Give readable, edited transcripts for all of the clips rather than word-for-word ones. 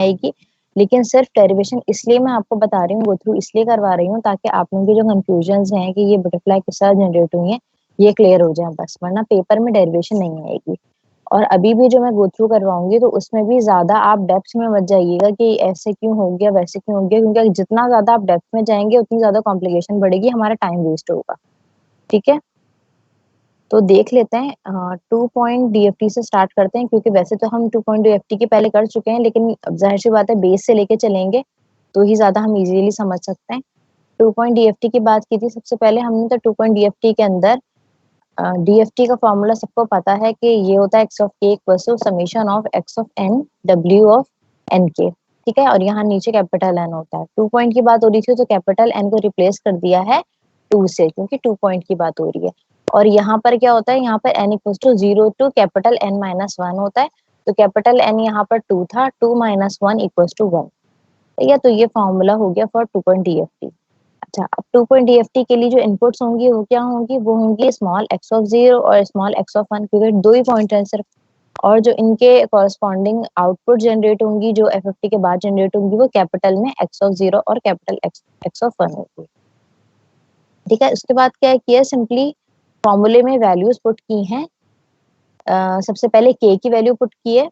आएगी। लेकिन सिर्फ डेरिवेशन इसलिए मैं आपको बता रही हूँ, गो थ्रू इसलिए करवा रही हूँ ताकि आप लोगों की जो कंफ्यूजन हैं कि ये बटरफ्लाई किस तरह जनरेट हुई है ये क्लियर हो जाए बस, वरना पेपर में डेरिवेशन नहीं आएगी। और अभी भी जो मैं गो थ्रू करवाऊंगी तो उसमें भी ज्यादा आप डेप्थ में मत जाइएगा कि ऐसे क्यों हो गया वैसे क्यों हो गया, क्योंकि जितना ज्यादा आप डेप्थ में जाएंगे उतनी ज्यादा कॉम्प्लिकेशन बढ़ेगी, हमारा टाइम वेस्ट होगा। ठीक है, तो देख लेते हैं। 2 पॉइंट DFT से स्टार्ट करते हैं, क्योंकि वैसे तो हम 2 पॉइंट DFT के पहले कर चुके हैं, लेकिन अब जाहिर सी बात है बेस से लेके चलेंगे तो ही ज्यादा हम इजीली समझ सकते हैं। 2 पॉइंट DFT की बात की थी सबसे पहले हमने, तो 2 पॉइंट DFT के अंदर DFT का फॉर्मूला सबको पता है कि ये होता है x of k equals to summation of x of n w of n k। ठीक है, और यहाँ नीचे कैपिटल N होता है। 2 पॉइंट की बात हो रही थी तो कैपिटल N को रिप्लेस कर दिया है 2 से, क्योंकि 2 पॉइंट की बात हो रही है। और यहाँ पर क्या होता है, यहाँ पर n equals to 0 to capital N minus 1 होता है। तो कैपिटल N यहाँ पर 2 था, 2 माइनस 1 इक्वल्स टू 1। ठीक है, तो ये फॉर्मूला हो गया फॉर 2 पॉइंट DFT। अच्छा, अब 2 पॉइंट DFT के लिए जो इनपुट्स होंगी वो क्या होंगी, वो होंगी स्मॉल x ऑफ 0 और स्मॉल x ऑफ 1, क्योंकि दो ही पॉइंट है सिर्फ। और जो इनके कॉरस्पॉन्डिंग आउटपुट जनरेट होंगी, जो FFT के बाद जनरेट होंगी, वो कैपिटल में x ऑफ 0 और कैपिटल x ऑफ 1 होगी। ठीक है, उसके बाद क्या किया, सिंपली फॉर्मूले में वैल्यूज पुट की हैं। सबसे पहले k की वैल्यू पुट की है,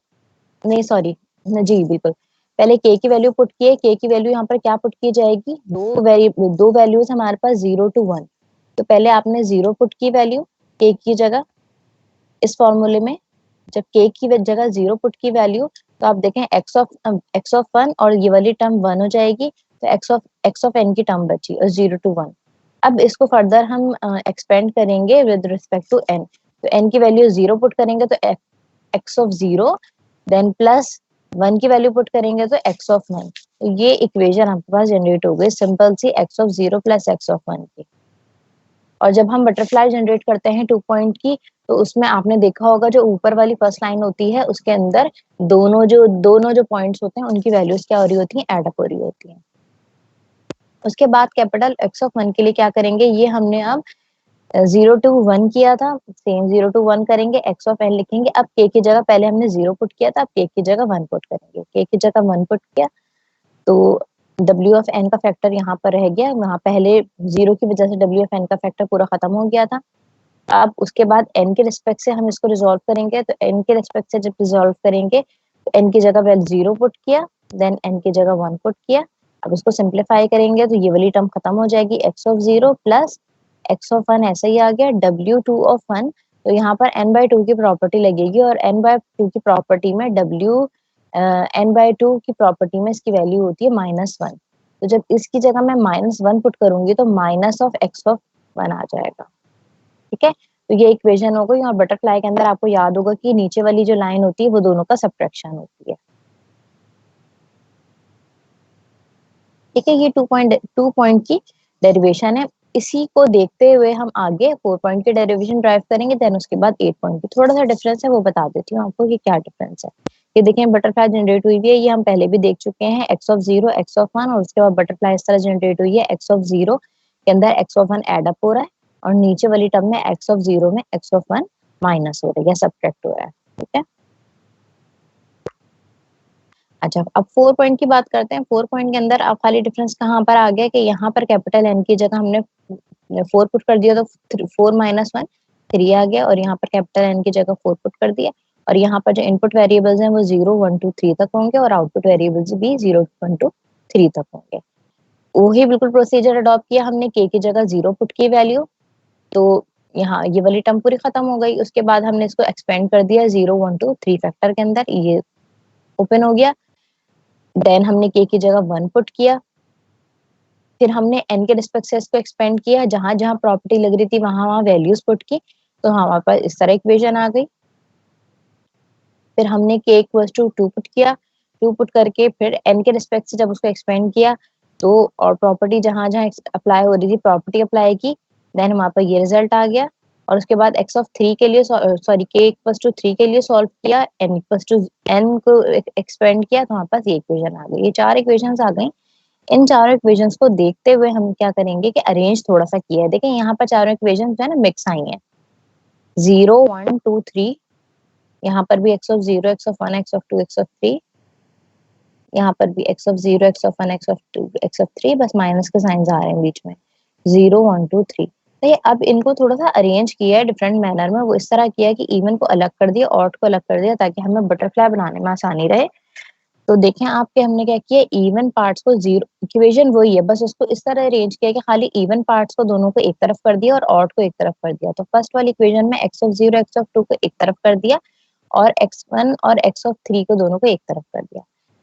नहीं सॉरी, जी बिल्कुल, पहले k की वैल्यू पुट की है। k की वैल्यू यहाँ पर क्या पुट की जाएगी, दो वैल्यूज हमारे पास 0 टू 1। तो पहले आपने 0 पुट की वैल्यू k की जगह इस फॉर्मूले में। जब k की जगह 0 पुट की वैल्यू, तो आप देखें x ऑफ 1 और ये वाली टर्म 1 हो जाएगी, तो x ऑफ n की टर्म बची और 0 टू 1। अब इसको फर्दर हम एक्सपेंड करेंगे विद रिस्पेक्ट टू n। तो n की वैल्यू 0 पुट करेंगे तो x ऑफ 0, देन प्लस 1 की वैल्यू पुट करेंगे तो x ऑफ 1। तो ये इक्वेशन आपके पास जनरेट हो गई सिंपल सी, x of 0 plus x of 1 की। और जब हम बटरफ्लाई जनरेट करते हैं 2 पॉइंट की, तो उसमें आपने देखा होगा जो ऊपर वाली फर्स्ट लाइन होती है उसके अंदर दोनों जो पॉइंट्स होते हैं उनकी वैल्यूज क्या हो रही होती हैं, एड अप हो रही होती हैं। उसके बाद कैपिटल x ऑफ 1 के लिए क्या करेंगे, ये हमने अब 0 टू 1 किया था, सेम 0 टू 1 करेंगे, x ऑफ n लिखेंगे। अब k की जगह पहले हमने 0 पुट किया था, अब k की जगह 1 पुट करेंगे। k की जगह 1 पुट किया तो w ऑफ n का फैक्टर यहाँ पर रह गया, वहां पहले 0 की वजह से w ऑफ n का फैक्टर पूरा खत्म हो गया था। अब उसके बाद n के रिस्पेक्ट से हम इसको रिजोल्व करेंगे, तो n के रिस्पेक्ट से जब रिजोल्व करेंगे तो n की जगह पहले 0 पुट किया, देन n की जगह 1 पुट किया। अब इसको सिंप्लीफाई करेंगे तो ये वाली टर्म खत्म हो जाएगी, x of 0 plus x of 1 ऐसा ही आ गया, w2 ऑफ 1। तो यहाँ पर n/2 की प्रॉपर्टी लगेगी, और n/2 की प्रॉपर्टी में n/2 की प्रॉपर्टी में इसकी वैल्यू होती है -1। तो जब इसकी जगह मैं -1 पुट करूंगी तो माइनस ऑफ x ऑफ 1 आ जाएगा। ठीक है, तो ये इक्वेशन हो गई। और बटरफ्लाई के अंदर आपको याद होगा कि नीचे वाली जो लाइन होती है वो दोनों का सब्ट्रैक्शन होती है। ठीक है, ये 2 पॉइंट की डेरिवेशन है। इसी को देखते हुए हम आगे 4 पॉइंट की डेरिवेशन ड्राइव करेंगे, देन उसके बाद 8 पॉइंट की। थोड़ा सा डिफरेंस है वो बता देती हूँ आपको कि क्या डिफरेंस है। ये देखें, बटरफ्लाई जनरेट हुई है, ये हम पहले भी देख चुके हैं, x ऑफ 0 x ऑफ 1, और उसके बाद बटरफ्लाई इस तरह जनरेट हुई है, x ऑफ 0 के अंदर x ऑफ 1 एड अप हो रहा है, और नीचे वाली टर्म में x ऑफ 0 में x ऑफ 1 माइनस हो रहा है या सब्ट्रैक्ट हो रहा है। ठीक है, अच्छा अब 4 पॉइंट की बात करते हैं। 4 पॉइंट के अंदर अब खाली डिफरेंस कहाँ पर आ गया कि यहाँ पर कैपिटल N की जगह हमने 4 पुट कर दिया, तो 4 माइनस 1 3 आ गया, और यहाँ पर कैपिटल N की जगह 4 पुट कर दिया। और यहाँ पर जो इनपुट वेरिएबल्स हैं वो 0 1 2 3 तक होंगे, और आउटपुट वेरिएबल्स भी 0 1 2 3 तक होंगे। वही बिल्कुल प्रोसीजर अडॉप्ट किया हमने, k की जगह 0 पुट की वैल्यू, तो यहाँ ये वाली टर्म पूरी खत्म हो गई। उसके बाद हमने इसको एक्सपेंड कर दिया 0 1 2 3 फैक्टर के अंदर, ये ओपन हो गया। देन हमने k की जगह 1 पुट किया, फिर हमने n के रिस्पेक्ट से इसको एक्सपेंड किया, जहां जहां प्रॉपर्टी लग रही थी वहां वहां वैल्यूज पुट की, तो हमारे पास इस तरह इक्वेशन आ गई। फिर हमने k इक्वल्स टू 2 पुट किया, 2 पुट करके फिर n के रिस्पेक्ट से जब उसको एक्सपेंड किया, तो और प्रॉपर्टी जहां जहां अप्लाई हो रही थी प्रॉपर्टी अप्लाई की, देन हमारे पास ये रिजल्ट आ गया। और उसके बाद x ऑफ 3 के लिए सॉरी k इक्वल्स टू 3 के लिए सॉल्व किया, n इक्वल्स टू n को एक्सपेंड किया, तो हमारे पास ये इक्वेशन आ गई। ये 4 इक्वेशंस आ गई। इन चारों इक्वेशंस को देखते हुए हम क्या करेंगे कि अरेंज थोड़ा सा किया है। देखिए यहाँ पर चारों इक्वेशंस जो है ना मिक्स आई हैं, 0 1 2 3, यहाँ पर भी x of 0 x of 1 x of 2 x of 3, यहाँ पर भी x(0), x(1), x(2), x(3), बस माइनस के साइंस आ रहे हैं बीच में, 0 1 2 3। तो ये अब इनको थोड़ा सा अरेंज किया है डिफरेंट मैनर में, वो इस तरह किया है कि इवन को अलग कर दिया, ऑड को अलग कर दिया, ताकि हमें बटरफ्लाई बनाने में आसानी रहे। तो देखें आपके हमने क्या किया, इवन पार्ट्स को जीरो, इक्वेशन वही है, बस उसको इस तरह अरेंज किया कि खाली इवन पार्ट्स को दोनों को एक तरफ कर दिया और ऑड को एक तरफ कर दिया। तो फर्स्ट वाली इक्वेशन में x(0), x(2) को एक तरफ कर दिया और x1 और x(3) को दोनों को एक तरफ कर दिया।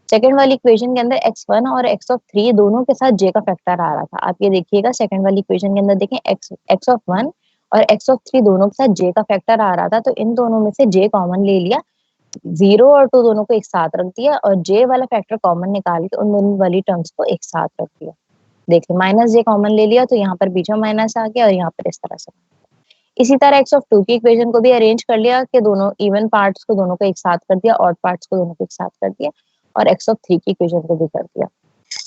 सेकंड वाली इक्वेशन के अंदर x1 और x(3) दोनों के साथ j का फैक्टर आ रहा था। आप ये देखिएगा सेकंड वाली इक्वेशन के अंदर देखें, x(1) और x(3) दोनों के साथ j का फैक्टर आ रहा था, तो इन दोनों में से j कॉमन ले लिया, 0 और 2 दोनों को एक साथ रख दिया और j वाला फैक्टर कॉमन निकाल के उन दोनों वाली टर्म्स को एक साथ रख दिया। देखिए माइनस j कॉमन ले लिया, तो यहाँ पर बीच में माइनस आ गया और यहाँ पर इस तरह से। इसी तरह x(2) की इक्वेशन को भी अरेंज कर लिया कि दोनों इवन पार्ट्स को दोनों को एक साथ कर दिया, ऑड पार्ट्स को दोनों को एक साथ कर दिया, और x(3) की इक्वेशन को भी कर दिया।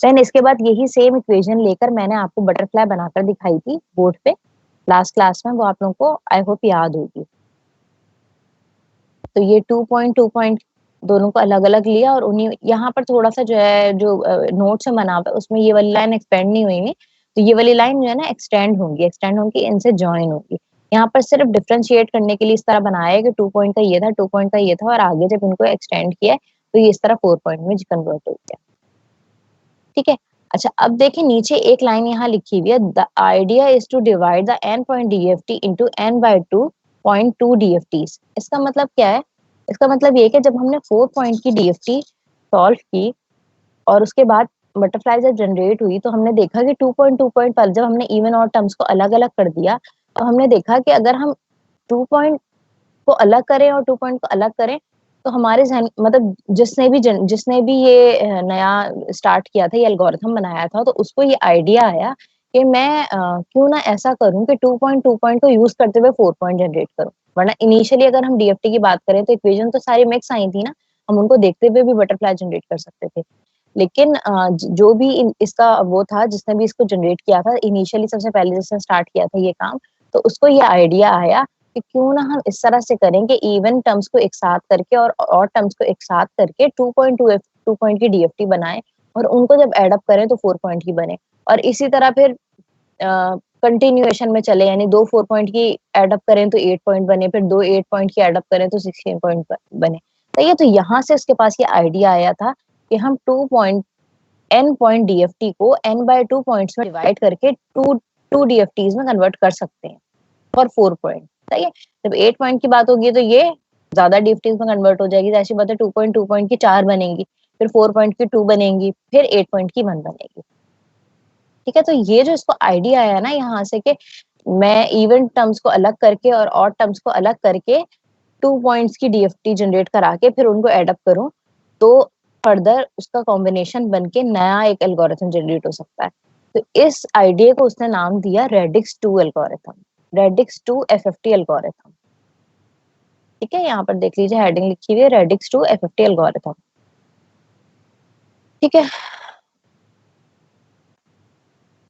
देन इसके बाद यही सेम इक्वेशन लेकर मैंने आपको बटरफ्लाई बनाकर दिखाई थी बोर्ड पे लास्ट क्लास में, वो आप लोगों को आई होप याद होगी। तो ये 2 पॉइंट दोनों को अलग अलग लिया और उन्हीं यहाँ पर थोड़ा सा जो है, जो नोट से बना हुआ है उसमें ये वाली लाइन एक्सपेंड नहीं हुई है, तो ये वाली लाइन जो है ना एक्सटेंड होंगी, इनसे ज्वाइन होगी। यहाँ पर सिर्फ डिफरेंशिएट करने के लिए इस तरह बनाया है कि 2 पॉइंट का ये था, 2 पॉइंट का ये था, और आगे जब इनको एक्सटेंड किया है तो ये इस तरह 4 पॉइंट में कन्वर्ट हो गया। ठीक है, अच्छा अब देखिए नीचे एक लाइन यहाँ लिखी हुई है, the idea is to divide the n point DFT into n/2.2 DFTs। इसका मतलब क्या है? इसका मतलब ये है कि जब हमने 4 पॉइंट की DFT सॉल्व की और उसके बाद बटरफ्लाई जब जनरेट हुई, तो हमने देखा कि 2 पॉइंट पर जब हमने इवन और टर्म्स को अलग अलग कर दिया, तो हमने देखा कि अगर हम 2 पॉइंट को अलग करें और 2 पॉइंट को अलग करें, तो हमारे जहन मतलब जिसने भी ये नया स्टार्ट किया था, ये एल्गोरिथम बनाया था, तो उसको ये आइडिया आया कि मैं क्यों ना ऐसा करूं कि 2 पॉइंट को यूज करते हुए 4 पॉइंट जनरेट करूं। वरना इनिशियली अगर हम DFT की बात करें तो इक्वेशन तो सारी मिक्स आई थी ना, हम उनको देखते हुए भी बटरफ्लाई जनरेट कर सकते थे। लेकिन जो भी इसका वो था, जिसने भी इसको जनरेट किया था इनिशियली, सबसे पहले जिसने स्टार्ट किया था ये काम, तो उसको ये आइडिया आया कि क्यों ना हम इस तरह से करें कि इवन टर्म्स को एक साथ करके और ऑड टर्म्स को एक साथ करके 2 पॉइंट की DFT बनाएं और उनको जब एड अप करें तो 4 पॉइंट की बने। और इसी तरह फिर कंटिन्यूएशन में चले, यानी 2 4 पॉइंट की एड अप करें तो 8 पॉइंट बने, फिर 2 8 पॉइंट की एड अप करें तो 16 पॉइंट बने। तो यहाँ से उसके पास ये आइडिया आया था कि हम n पॉइंट DFT को n/2 पॉइंट्स में डिवाइड करके टू DFTs में कन्वर्ट कर सकते हैं फॉर 4 पॉइंट। सही है, जब 8 पॉइंट की बात होगी तो ये ज्यादा DFTs में कन्वर्ट हो जाएगी, ऐसी बात है 2 पॉइंट की 4 बनेंगी, फिर 4 पॉइंट की 2 बनेंगी, फिर 8 पॉइंट की 1 बनेगी। ठीक है, तो ये जो इसको आइडिया आया ना यहाँ से कि मैं इवन टर्म्स को अलग करके और ऑड टर्म्स को अलग करके 2 पॉइंट्स की DFT जनरेट करा के फिर उनको एड अप करूं, तो फर्दर उसका कॉम्बिनेशन बन के नया एक एल्गोरिथम जनरेट हो सकता है। तो इस आइडिया को उसने नाम दिया radix 2 algorithm, radix 2 FFT algorithm. ठीक है, यहाँ पर देख लीजिए हेडिंग लिखी हुई है रेडिक्स 2 FFT एल्गोरिथम। ठीक है,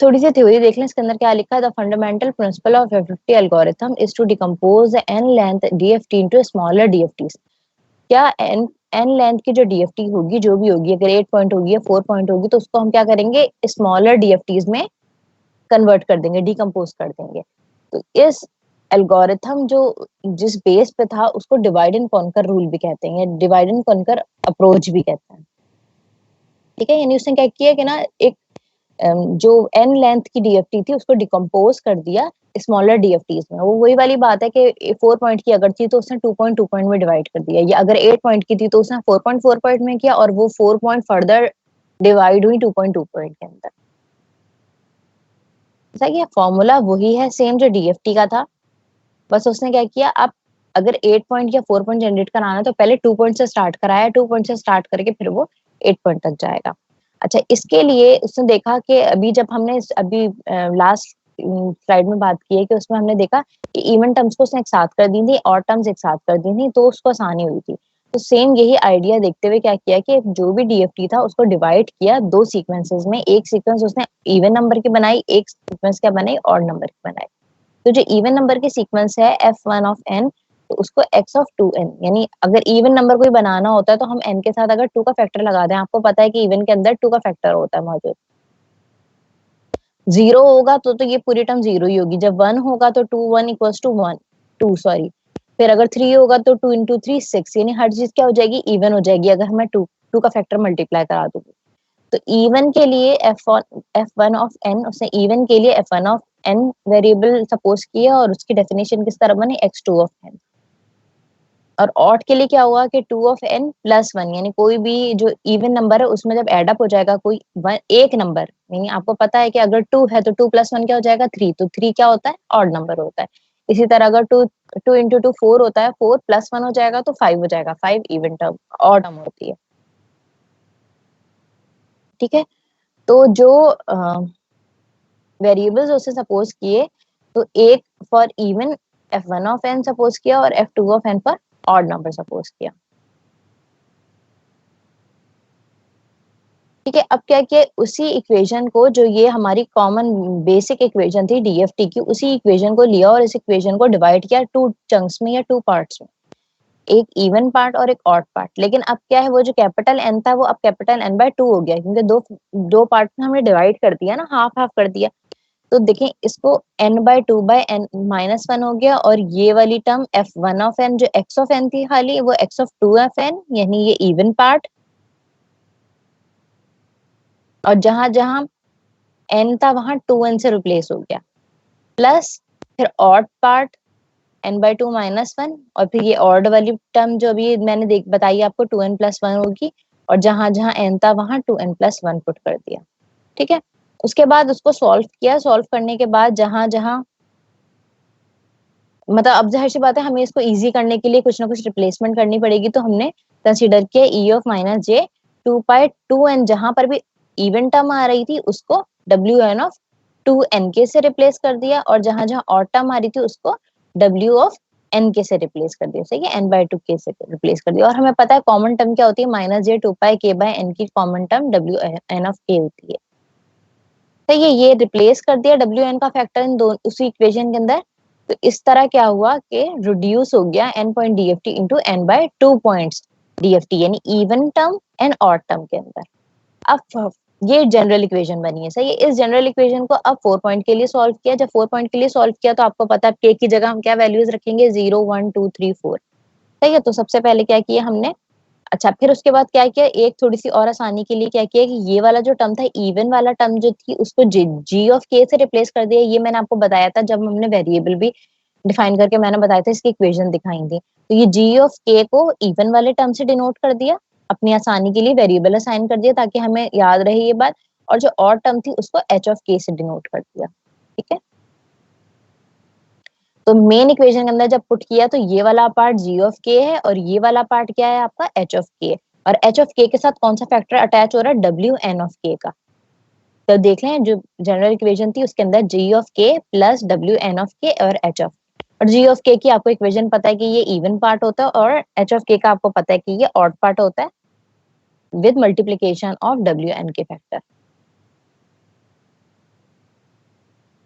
थोड़ी सी थ्योरी देख लें, इसके अंदर क्या लिखा है। The fundamental principle of FFT algorithm is to decompose the n length DFT into smaller DFTs। क्या n लेंथ की जो DFT होगी, जो भी होगी, अगर 8 पॉइंट होगी या 4 पॉइंट होगी, तो उसको हम क्या करेंगे, स्मॉलर DFTs में कन्वर्ट कर देंगे, डिकम्पोज कर देंगे। तो इस एल्गोरिथम जो जिस बेस पे था उसको डिवाइड एंड कॉन्कर रूल भी कहते हैं, डिवाइड एंड कॉन्कर अप्रोच भी कहते हैं। ठीक है, यानी उसने क्या किया कि ना एक जो n लेंथ की DFT थी उसको डिकम्पोज कर दिया स्मॉलर DFTs में। वो वही वाली बात है कि 4 पॉइंट की अगर थी तो उसने 2 पॉइंट में डिवाइड कर दिया, या अगर 8 पॉइंट की थी तो उसने 4 पॉइंट में किया और वो 4 पॉइंट फर्दर डिवाइड हुई 2 पॉइंट के अंदर। सही है, फॉर्मूला वही है सेम जो DFT का था, बस उसने क्या किया, अब अगर 8 पॉइंट या 4 पॉइंट जनरेट कराना है तो पहले 2 पॉइंट से स्टार्ट कराया, 2 पॉइंट से स्टार्ट करके फिर वो 8 पॉइंट तक जाएगा। अच्छा, इसके लिए उसने देखा कि अभी जब हमने अभी लास्ट स्लाइड में बात की है कि उसमें हमने देखा कि इवन टर्म्स को उसने एक साथ कर दी थी, ऑड टर्म्स एक साथ कर दी थी, तो उसको आसानी हुई थी। तो सेम यही आइडिया देखते हुए क्या किया कि जो भी DFT था उसको डिवाइड किया 2 सीक्वेंसेस में। एक सीक्वेंस उसने इवन नंबर की बनाई, एक सीक्वेंस क्या बनाई, ऑड नंबर की बनाई। तो जो इवन नंबर की सीक्वेंस है F1 ऑफ n, तो उसको x ऑफ 2n, यानी अगर इवन नंबर कोई बनाना होता है तो हम n के साथ अगर 2 का फैक्टर लगा दें, आपको पता है कि इवन के अंदर 2 का फैक्टर होता है मौजूद। 0 होगा तो ये पूरी टर्म 0 ही होगी। जब 1 होगा तो 2 1 इक्वल्स टू 1 2 सॉरी। फिर अगर 3 होगा तो 2 इंटू 3 6, यानी हर चीज क्या हो जाएगी, इवन हो जाएगी अगर मैं 2 का फैक्टर मल्टीप्लाई करा दूंगी। तो इवन के लिए f1 ऑफ n, उसने इवन के लिए f1 of n variable suppose किया और उसकी डेफिनेशन किस तरह बनी, x2 ऑफ n। और ऑड के लिए क्या हुआ कि 2 ऑफ n प्लस 1, यानी कोई भी जो इवन नंबर है उसमें जब एड अप हो जाएगा कोई एक नंबर, यानी आपको पता है कि अगर 2 है तो 2 प्लस 1 क्या हो जाएगा 3, तो 3 क्या होता है, ऑड नंबर होता है। इसी तरह अगर 2 इंटू 2 4 होता है, 4 प्लस 1 हो जाएगा तो 5 हो जाएगा, 5 इवन टर्म ऑड टर्म होती है। ठीक है, तो जो वेरिएबल्स उससे सपोज किए, तो एक for even f1 of n suppose किया और f2 ऑफ n पर ऑड नंबर सपोज किया। ठीक है, अब क्या किया, उसी इक्वेशन को, जो ये हमारी कॉमन बेसिक इक्वेशन थी डीएफटी की, उसी इक्वेशन को लिया और इस इक्वेशन को डिवाइड किया टू चंक्स में या टू पार्ट्स में, एक इवन पार्ट और एक ऑड पार्ट। लेकिन अब क्या है, वो जो कैपिटल एन था वो अब कैपिटल एन बाय 2 हो गया, क्योंकि दो पार्ट में हमने डिवाइड कर दिया ना, हाफ हाफ कर दिया। तो देखें, इसको n by 2 by n minus 1 हो गया, और ये वाली टर्म f1 ऑफ n जो x ऑफ n थी खाली, वो x ऑफ 2 ऑफ n, यानी ये इवन पार्ट, और जहां जहां n था वहां 2n से रिप्लेस हो गया, प्लस फिर odd part n by 2 minus 1, और फिर ये ऑड वाली टर्म जो अभी मैंने बताई आपको 2n प्लस 1 होगी, और जहां जहां n था वहां 2n प्लस 1 पुट कर दिया। ठीक है, उसके बाद उसको सॉल्व किया, सॉल्व करने के बाद जहां जहां, मतलब अब जाहिर सी बात है हमें इसको इजी करने के लिए कुछ ना कुछ रिप्लेसमेंट करनी पड़ेगी, तो हमने कंसीडर किया e ऑफ माइनस जे 2 पाई 2n, जहां पर भी इवन टर्म आ रही थी उसको wn ऑफ 2n के से रिप्लेस कर दिया, और जहां जहां ऑड टर्म आ रही थी उसको w ऑफ n के से रिप्लेस कर दिया। सही है, n बाय 2 के से रिप्लेस कर दिया। और हमें पता है कॉमन टर्म क्या होती है, माइनस जे 2 पाई k/n की common term wn of k होती है। तो ये रिप्लेस कर दिया wn का फैक्टर इन दो उसी इक्वेशन के अंदर। तो इस तरह क्या हुआ कि रिड्यूस हो गया n point DFT into n by 2 points DFT, यानी even term and odd term के अंदर। अब ये जनरल इक्वेशन बनी है। सही है, इस जनरल इक्वेशन को अब 4 पॉइंट के लिए सॉल्व किया। जब 4 पॉइंट के लिए सॉल्व किया तो आपको पता है k की जगह हम क्या वैल्यूज रखेंगे, 0 1 2 3 4। सही है, तो सबसे पहले क्या किया हमने, अच्छा फिर उसके बाद क्या किया, एक थोड़ी सी और आसानी के लिए क्या किया कि ये वाला जो टर्म था, इवन वाला टर्म जो थी, उसको जी ऑफ के से रिप्लेस कर दिया। ये मैंने आपको बताया था जब हमने वेरिएबल भी डिफाइन करके मैंने बताया था, इसकी इक्वेशन दिखाई थी। तो ये जी ऑफ के को इवन वाले टर्म से डिनोट कर दिया, अपनी आसानी के लिए वेरिएबल असाइन कर दिया ताकि हमें याद रहे ये बात, और जो और टर्म थी उसको एच ऑफ के से डिनोट कर दिया। ठीक है, तो मेन इक्वेशन के अंदर जब पुट किया तो ये वाला पार्ट जी ऑफ के है, और ये वाला पार्ट क्या है आपका, एच ऑफ के। और एच ऑफ के के साथ कौन सा फैक्टर अटैच हो रहा है, डब्ल्यू एन ऑफ के का। तो देख लें, जो जनरल इक्वेशन थी उसके अंदर जी ऑफ के प्लस डब्ल्यू एन ऑफ के और एच ऑफ, और जी ऑफ के की आपको इक्वेशन पता है कि ये इवन पार्ट होता है, और एच ऑफ के का आपको पता है कि ये ऑड पार्ट होता है with multiplication of W N के फैक्टर।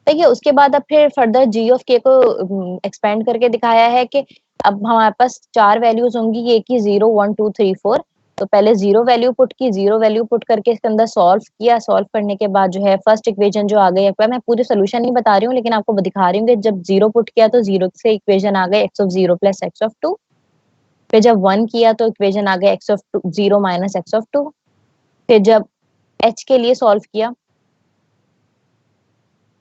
देखिए, उसके बाद अब फिर फर्दर जी ऑफ के को एक्सपेंड करके दिखाया है कि अब हमारे पास 4 वैल्यूज होंगी, ये की 0 1 2 3 4। तो पहले जीरो वैल्यू पुट की, जीरो वैल्यू पुट करके इसके अंदर सॉल्व किया, सॉल्व करने के बाद जो है फर्स्ट इक्वेशन जो आ गई, मैं पूरी सोल्यूशन नहीं बता रही हूँ लेकिन आपको दिखा रही हूँ कि जब जीरो पुट किया तो जीरो से इक्वेशन आ गई X of zero plus X of two. फिर जब वन किया तो इक्वेशन आ गई X of zero minus X of two. फिर जब एच के लिए सॉल्व किया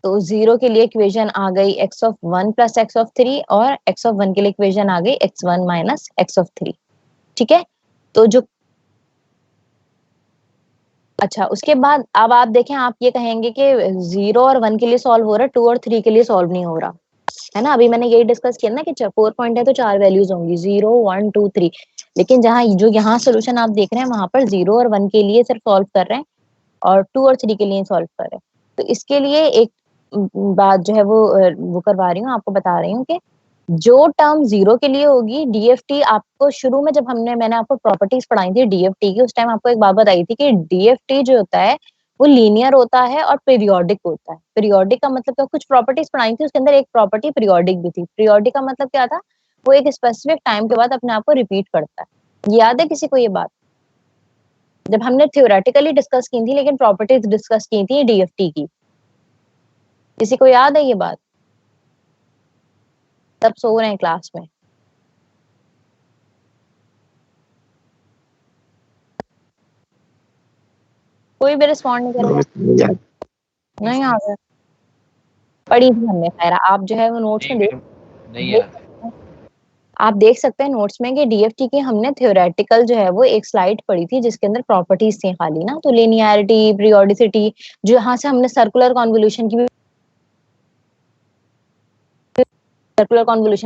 तो जीरो के लिए इक्वेशन आ गई X of one plus X of three, और एक्स ऑफ वन के लिए इक्वेशन आ गई x one minus X of three. ठीक है, तो जो अच्छा उसके बाद अब आप देखें, आप ये कहेंगे कि जीरो और वन के लिए सॉल्व हो रहा है, टू और थ्री के लिए सॉल्व नहीं हो रहा है ना। अभी मैंने यही डिस्कस किया ना कि 4 पॉइंट है तो 4 वैल्यूज होंगी, 0 1 2 3। लेकिन जहाँ जो यहाँ सोल्यूशन आप देख रहे हैं वहां पर जीरो और वन के लिए सिर्फ सॉल्व कर रहे हैं, और टू और थ्री के लिए सॉल्व कर रहे हैं। तो इसके लिए एक बात जो है वो करवा रही हूँ, आपको बता रही हूँ कि जो टर्म जीरो के लिए होगी डीएफटी, आपको शुरू में जब मैंने आपको प्रॉपर्टीज पढ़ाई थी डीएफटी की, उस टाइम आपको एक बात बताई थी कि डीएफटी जो होता है वो लीनियर होता है और पीरियोडिक होता है। पीरियोडिक का मतलब क्या, कुछ प्रॉपर्टीज पढ़ाई थी उसके अंदर एक प्रॉपर्टी पीरियोडिक भी थी। पीरियोडिक का मतलब क्या था, वो एक स्पेसिफिक टाइम के बाद अपने आप को रिपीट करता है। याद है किसी को ये बात? जब हमने थ्योरेटिकली डिस्कस की थी, लेकिन प्रॉपर्टीज डिस्कस की थी डीएफटी की। किसी को याद है ये बात? सब सो रहे हैं क्लास में। कोई भी रिस्पॉन्ड नहीं करेगा। नहीं आ गया, पढ़ी थी हमने। खैर आप जो है वो नोट्स में नहीं याद है। आप देख सकते हैं नोट्स में कि डीएफटी की हमने थ्योरेटिकल जो है वो एक स्लाइड पढ़ी थी जिसके अंदर प्रॉपर्टीज थी खाली ना, तो लिनियरिटी, पीरियोडिसिटी, जो यहाँ से हमने सर्कुलर कॉन्वोल्यूशन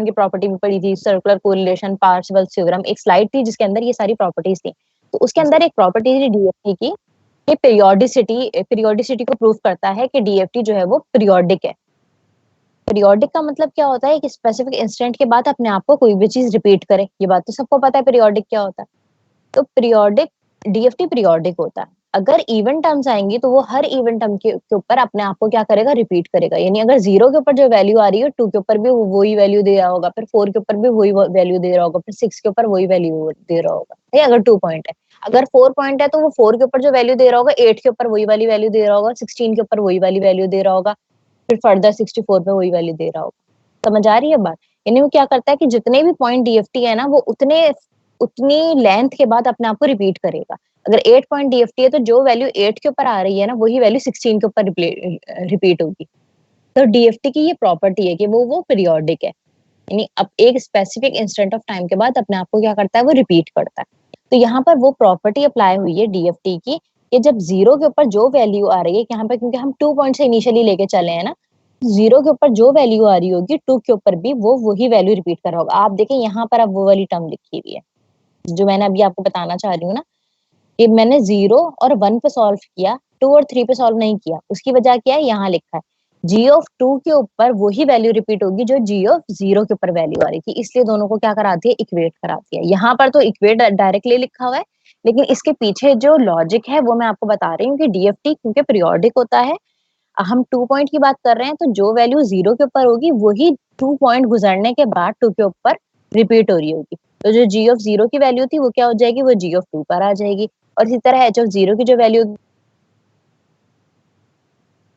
की प्रॉपर्टी भी पढ़ी थी, सर्कुलर कोरिलेशन, पार्सेवल थ्योरम, एक स्लाइड थी जिसके अंदर ये सारी प्रॉपर्टीज थी। तो उसके अंदर एक प्रॉपर्टी थी डीएफटी की, ये पीरियोडिसिटी को प्रूव करता है कि डीएफटी जो है वो पीरियोडिक है। पीरियोडिक का मतलब क्या होता है? कि स्पेसिफिक इंस्टेंट के बाद अपने आप को कोई भी चीज रिपीट करे। ये बात तो सबको पता है पीरियोडिक क्या होता है। तो पीरियोडिक डीएफटी पीरियोडिक होता है। अगर इवन टर्म्स आएंगी तो वो हर इवन टर्म के ऊपर अपने आप को क्या करेगा? रिपीट करेगा। यानी अगर 0 के ऊपर जो वैल्यू आ रही है, 2 के ऊपर भी वो वही वैल्यू दे रहा होगा, फिर 4 के ऊपर भी वही वैल्यू दे रहा होगा, फिर 6 के ऊपर वही वैल्यू दे रहा होगा। ठीक है, अगर 2 पॉइंट है। अगर 4 पॉइंट है तो वो 4 के ऊपर जो वैल्यू दे रहा होगा, 8 के ऊपर वही वाली वैल्यू दे रहा होगा, 16 के ऊपर वही वाली वैल्यू दे रहा होगा, फिर फर्दर 64 पे वही वैल्यू दे रहा होगा। समझ आ रही है बात? यानी वो क्या करता है कि जितने भी पॉइंट डीएफटी है ना, वो उतनी लेंथ के बाद अपने आप को रिपीट करेगा। अगर 8 पॉइंट डीएफटी है तो जो वैल्यू 8 के ऊपर आ रही है ना, वही वैल्यू 16 के ऊपर रिपीट होगी। तो डीएफटी की ये प्रॉपर्टी है कि वो पीरियोडिक है। यानी अब एक स्पेसिफिक इंस्टेंट ऑफ टाइम के बाद अपने आप को क्या करता है? वो रिपीट करता है। तो यहाँ पर वो प्रॉपर्टी अप्लाई हुई है डीएफटी की कि जब 0 के ऊपर जो वैल्यू आ रही है, यहाँ पे क्योंकि हम 2 पॉइंट से इनिशियली लेके चले हैं ना, 0 के ऊपर जो वैल्यू आ रही होगी, 2 के ऊपर भी वो वही वैल्यू रिपीट कर रहा होगा। आप देखें यहाँ पर अब वो वाली टर्म लिखी हुई है जो मैंने अभी आपको बताना चाह रही हूँ ना, कि मैंने 0 और 1 पे सॉल्व किया, 2 और 3 पे सॉल्व नहीं किया। उसकी वजह क्या है? यहाँ लिखा है जी ऑफ 2 के ऊपर वही वैल्यू रिपीट होगी जो जी ऑफ 0 के ऊपर वैल्यू आ रही थी, इसलिए दोनों को क्या कराती है? इक्वेट कराती है। यहाँ पर तो इक्वेट डायरेक्टली लिखा हुआ है, लेकिन इसके पीछे जो लॉजिक है वो मैं आपको बता रही हूँ कि डीएफटी क्योंकि पीरियोडिक होता है, हम 2 पॉइंट की बात कर रहे हैं, तो जो वैल्यू 0 के ऊपर होगी वही 2 पॉइंट गुजरने के बाद 2 के ऊपर रिपीट हो रही होगी। तो जो जी ऑफ 0 की वैल्यू थी वो क्या हो जाएगी? वो जी ऑफ 2 पर आ जाएगी। और इसी तरह एच ऑफ 0 की जो वैल्यू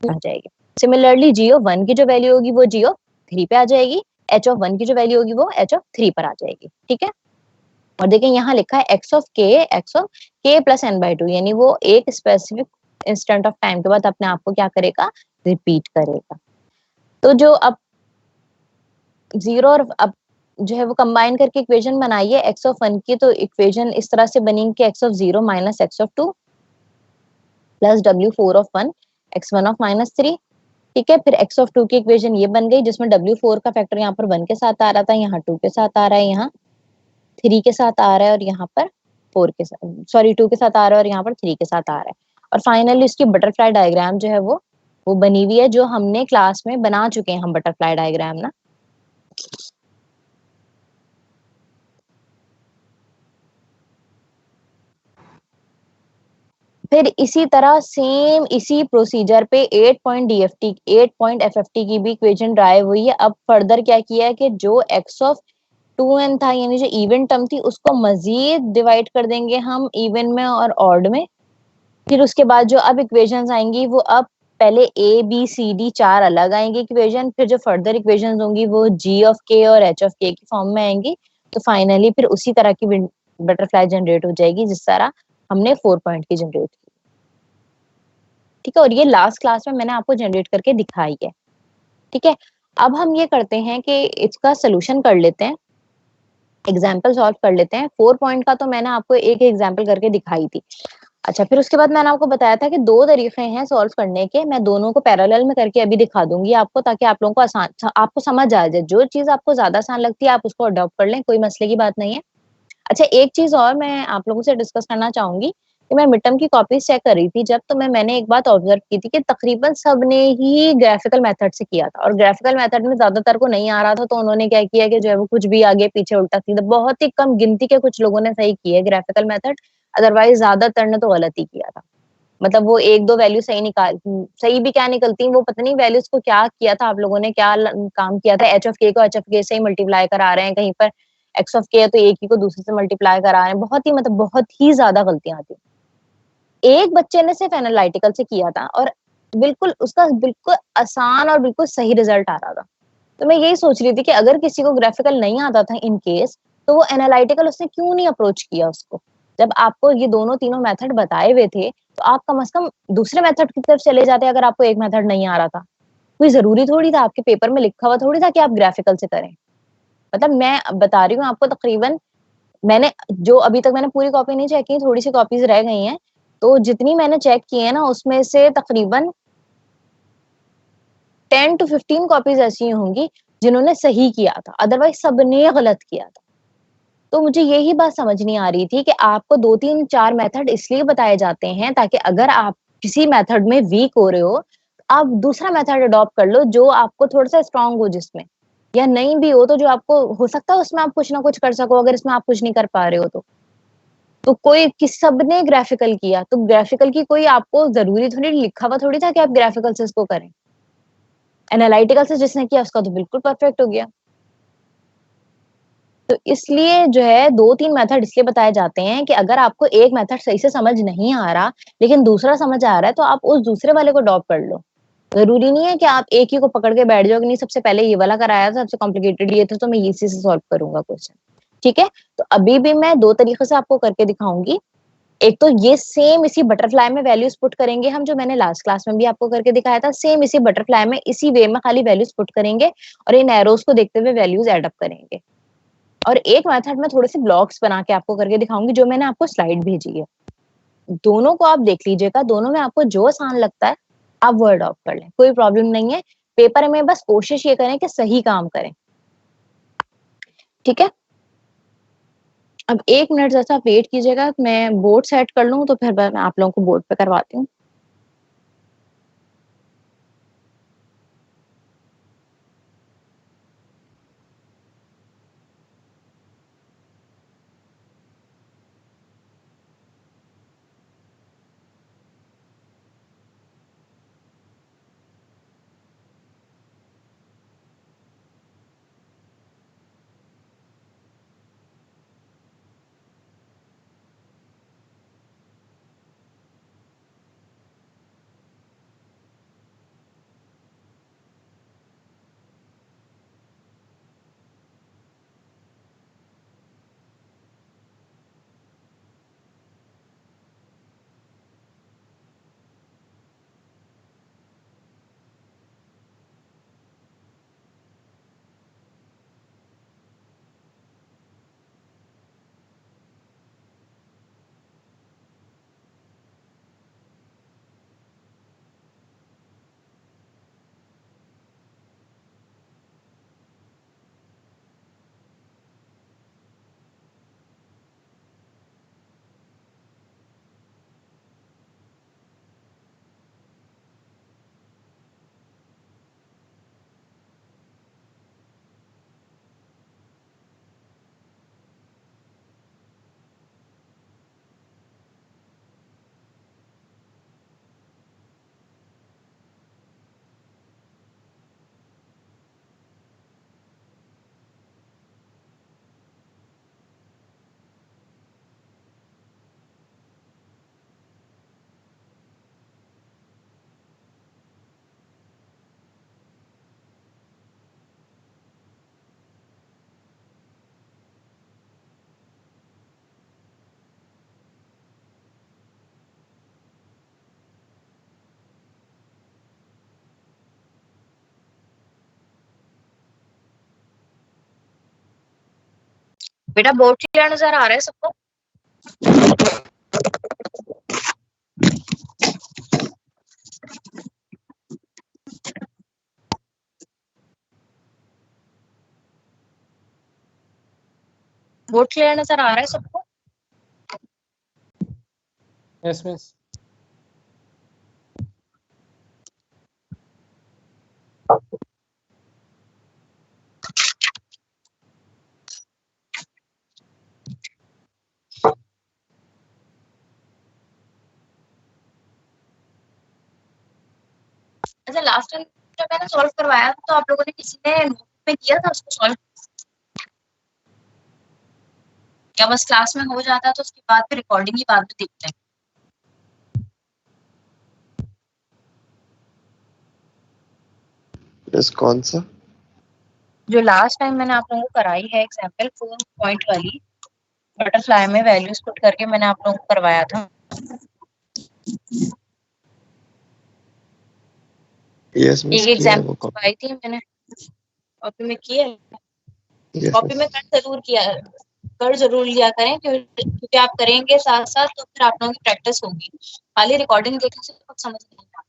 आ जाएगी। सिमिलरली जी ऑफ 1 की जो वैल्यू होगी वो जी ऑफ 3 पे आ जाएगी। एच ऑफ 1 की जो वैल्यू होगी वो एच ऑफ 3 पर आ जाएगी। ठीक है, और देखिए यहाँ लिखा है एक्स ऑफ के प्लस एन बाई टू, यानी वो एक स्पेसिफिक इंस्टेंट ऑफ टाइम के बाद अपने आप को क्या करेगा? रिपीट करेगा। तो जो अब 0 और अब जो है वो कंबाइन करके इक्वेशन बनाई है एक्स ऑफ 1 की, तो इक्वेशन इस तरह से बनी कि x of 0 minus X of 2 plus W4 of 1 x1 of minus 3। ठीक है, फिर x ऑफ 2 की इक्वेशन ये बन गई जिसमें W4 का फैक्टर यहाँ पर 1 के साथ आ रहा था, यहाँ 2 के साथ आ रहा है, यहाँ 3 के साथ आ रहा है, और यहाँ पर 4 के साथ, सॉरी 2 के साथ आ रहा है और यहाँ पर 3 के साथ आ रहा है। और फाइनली इसकी बटरफ्लाई डायग्राम जो है वो बनी हुई है, जो हमने क्लास में बना चुके हैं हम बटरफ्लाई डायग्राम ना। फिर इसी तरह सेम इसी प्रोसीजर पे 8 पॉइंट डीएफटी 8 पॉइंट एफएफटी की भी इक्वेशन ड्राइव हुई है। अब फर्दर क्या किया है कि जो एक्स ऑफ 2n था, यानी जो इवन टर्म थी, उसको मजीद डिवाइड कर देंगे हम इवन में और ऑड में। फिर उसके बाद जो अब इक्वेशंस आएंगी वो अब पहले ए बी सी डी 4 अलग आएंगी इक्वेशन, फिर जो फर्दर इक्वेशंस होंगी वो जी ऑफ के और एच ऑफ के की फॉर्म में आएंगी। तो फाइनली फिर उसी तरह की बटरफ्लाई जनरेट हो जाएगी जिस तरह हमने 4 पॉइंट की जनरेट की। ठीक है, और ये लास्ट क्लास में मैंने आपको जनरेट करके दिखाई है। ठीक है, अब हम ये करते हैं कि इसका सोल्यूशन कर लेते हैं, एग्जाम्पल सॉल्व कर लेते हैं। 4 पॉइंट का तो मैंने आपको एक एग्जाम्पल करके दिखाई थी। अच्छा, फिर उसके बाद मैंने आपको बताया था कि 2 तरीके हैं सॉल्व करने के, मैं दोनों को पैरेलल में करके अभी दिखा दूंगी आपको, ताकि आप लोगों को आसान, आपको समझ आ जाए। जो चीज आपको ज्यादा आसान लगती है आप उसको अडॉप्ट कर लें, कोई मसले की बात नहीं है। अच्छा, एक चीज और मैं आप लोगों से डिस्कस करना चाहूंगी कि मैं मिड टर्म की कॉपीज चेक कर रही थी जब, तो मैंने एक बात ऑब्जर्व की थी कि तकरीबन सबने ही ग्राफिकल मेथड से किया था, और ग्राफिकल मेथड में ज्यादातर को नहीं आ रहा था, तो उन्होंने क्या किया कि जो है वो कुछ भी आगे पीछे उल्टा सीधा, बहुत ही कम गिनती के कुछ लोगों ने सही किया ग्राफिकल मेथड, अदरवाइज ज्यादातर ने तो गलत ही किया था। मतलब वो एक दो वैल्यू सही भी क्या निकलती, वो पता नहीं वैल्यूज को क्या किया था आप लोगों ने, क्या काम किया था, एच ऑफ के को एच ऑफ के से ही मल्टीप्लाई करा रहे हैं, कहीं पर एक्स ऑफ के है तो एक ही को दूसरे से मल्टीप्लाई करा रहे हैं, बहुत ही मतलब बहुत ही ज्यादा गलतियां आती। एक बच्चे ने सिर्फ एनालिटिकल से किया था और बिल्कुल उसका बिल्कुल आसान और बिल्कुल सही रिजल्ट आ रहा था। तो मैं यही सोच रही थी कि अगर किसी को ग्राफिकल नहीं आता था इन केस, तो वो एनालिटिकल उसने क्यों नहीं अप्रोच किया उसको। जब आपको ये दोनों तीनों मेथड बताए हुए थे तो आप कम से कम दूसरे मेथड की तरफ चले जाते अगर आपको एक मेथड नहीं आ रहा था। कोई जरूरी थोड़ी था, आपके पेपर में लिखा हुआ थोड़ी था कि आप ग्राफिकल से करें। मतलब मैं बता रही हूँ आपको, तकरीबन मैंने जो अभी तक मैंने पूरी कॉपी नहीं चेक की, थोड़ी सी कॉपीज रह गई हैं, तो जितनी मैंने चेक की है ना उसमें से तकरीबन 10 to 15 कॉपीज ऐसी होंगी जिन्होंने सही किया था, अदरवाइज सबने गलत किया था। तो मुझे यही बात समझ नहीं आ रही थी कि आपको 2 3 4 मेथड इसलिए बताए जाते हैं ताकि अगर आप किसी मेथड में वीक हो रहे हो, आप दूसरा मेथड अडॉप्ट कर लो जो आपको थोड़ा सा स्ट्रांग हो जिसमें, या नहीं भी हो तो जो आपको हो सकता है उसमें आप कुछ ना कुछ कर सको, अगर इसमें आप कुछ नहीं कर पा रहे हो तो कोई किस सबने ग्राफिकल किया, तो ग्राफिकल की कोई आपको जरूरी थोड़ी, लिखा हुआ थोड़ी था कि आप ग्राफिकल से इसको करें। एनालिटिकल से जिसने किया उसका तो बिल्कुल परफेक्ट हो गया। तो इसलिए जो है 2 3 मेथड इसलिए बताए जाते हैं कि अगर आपको एक मेथड सही से समझ नहीं आ रहा लेकिन दूसरा समझ आ रहा है तो आप उस दूसरे वाले को अडॉप्ट कर लो। जरूरी नहीं है कि आप एक ही को पकड़ के बैठ जाओ कि नहीं सबसे पहले ये वाला कराया था, सबसे कॉम्प्लिकेटेड ये था तो मैं इसी से सॉल्व करूंगा क्वेश्चन। ठीक है, तो अभी भी मैं 2 तरीके से आपको करके दिखाऊंगी। एक तो ये सेम इसी बटरफ्लाई में वैल्यूज पुट करेंगे हम, जो मैंने लास्ट क्लास में भी आपको करके दिखाया था, सेम इसी बटरफ्लाई में इसी वे में खाली वैल्यूज पुट करेंगे और इन एरोज को देखते हुए वैल्यूज एड अप करेंगे। और एक मेथड में थोड़े से ब्लॉक्स बना के आपको करके दिखाऊंगी जो मैंने आपको स्लाइड भेजी है। दोनों को आप देख लीजिएगा, दोनों में आपको जो आसान लगता है आप वो अडॉप्ट कर लें, कोई प्रॉब्लम नहीं है। पेपर में बस कोशिश ये करें कि सही काम करें। ठीक है, अब 1 मिनट जैसा वेट कीजिएगा, मैं बोर्ड सेट कर लूँ तो फिर मैं आप लोगों को बोर्ड पे करवाती हूँ। बेटा बोर्ड क्लियर नजर आ रहा है सबको? बोर्ड क्लियर नजर आ रहा है सबको? Yes miss. अच्छा लास्ट टाइम जब मैंने सॉल्व करवाया तो आप लोगों ने किसी ने नोट में किया था उसको सॉल्व, या बस क्लास में हो जाता तो उसके बाद फिर रिकॉर्डिंग ही बाद में देखते हैं? बस कौन सा? जो लास्ट टाइम मैंने आप लोगों को कराई है एग्जांपल 4 पॉइंट वाली, बटरफ्लाई में वैल्यूज पुट करके मैंने आप लोगों को करवाया था। यस मिस, एक किया है वो एग्जांपल कॉपी। करवाई थी मैंने, कॉपी में किया है। Yes copy miss. में कर जरूर लिया करें, क्योंकि आप करेंगे साथ साथ तो फिर आप लोगों की प्रैक्टिस होगी, खाली रिकॉर्डिंग देखने से कुछ समझ नहीं आता।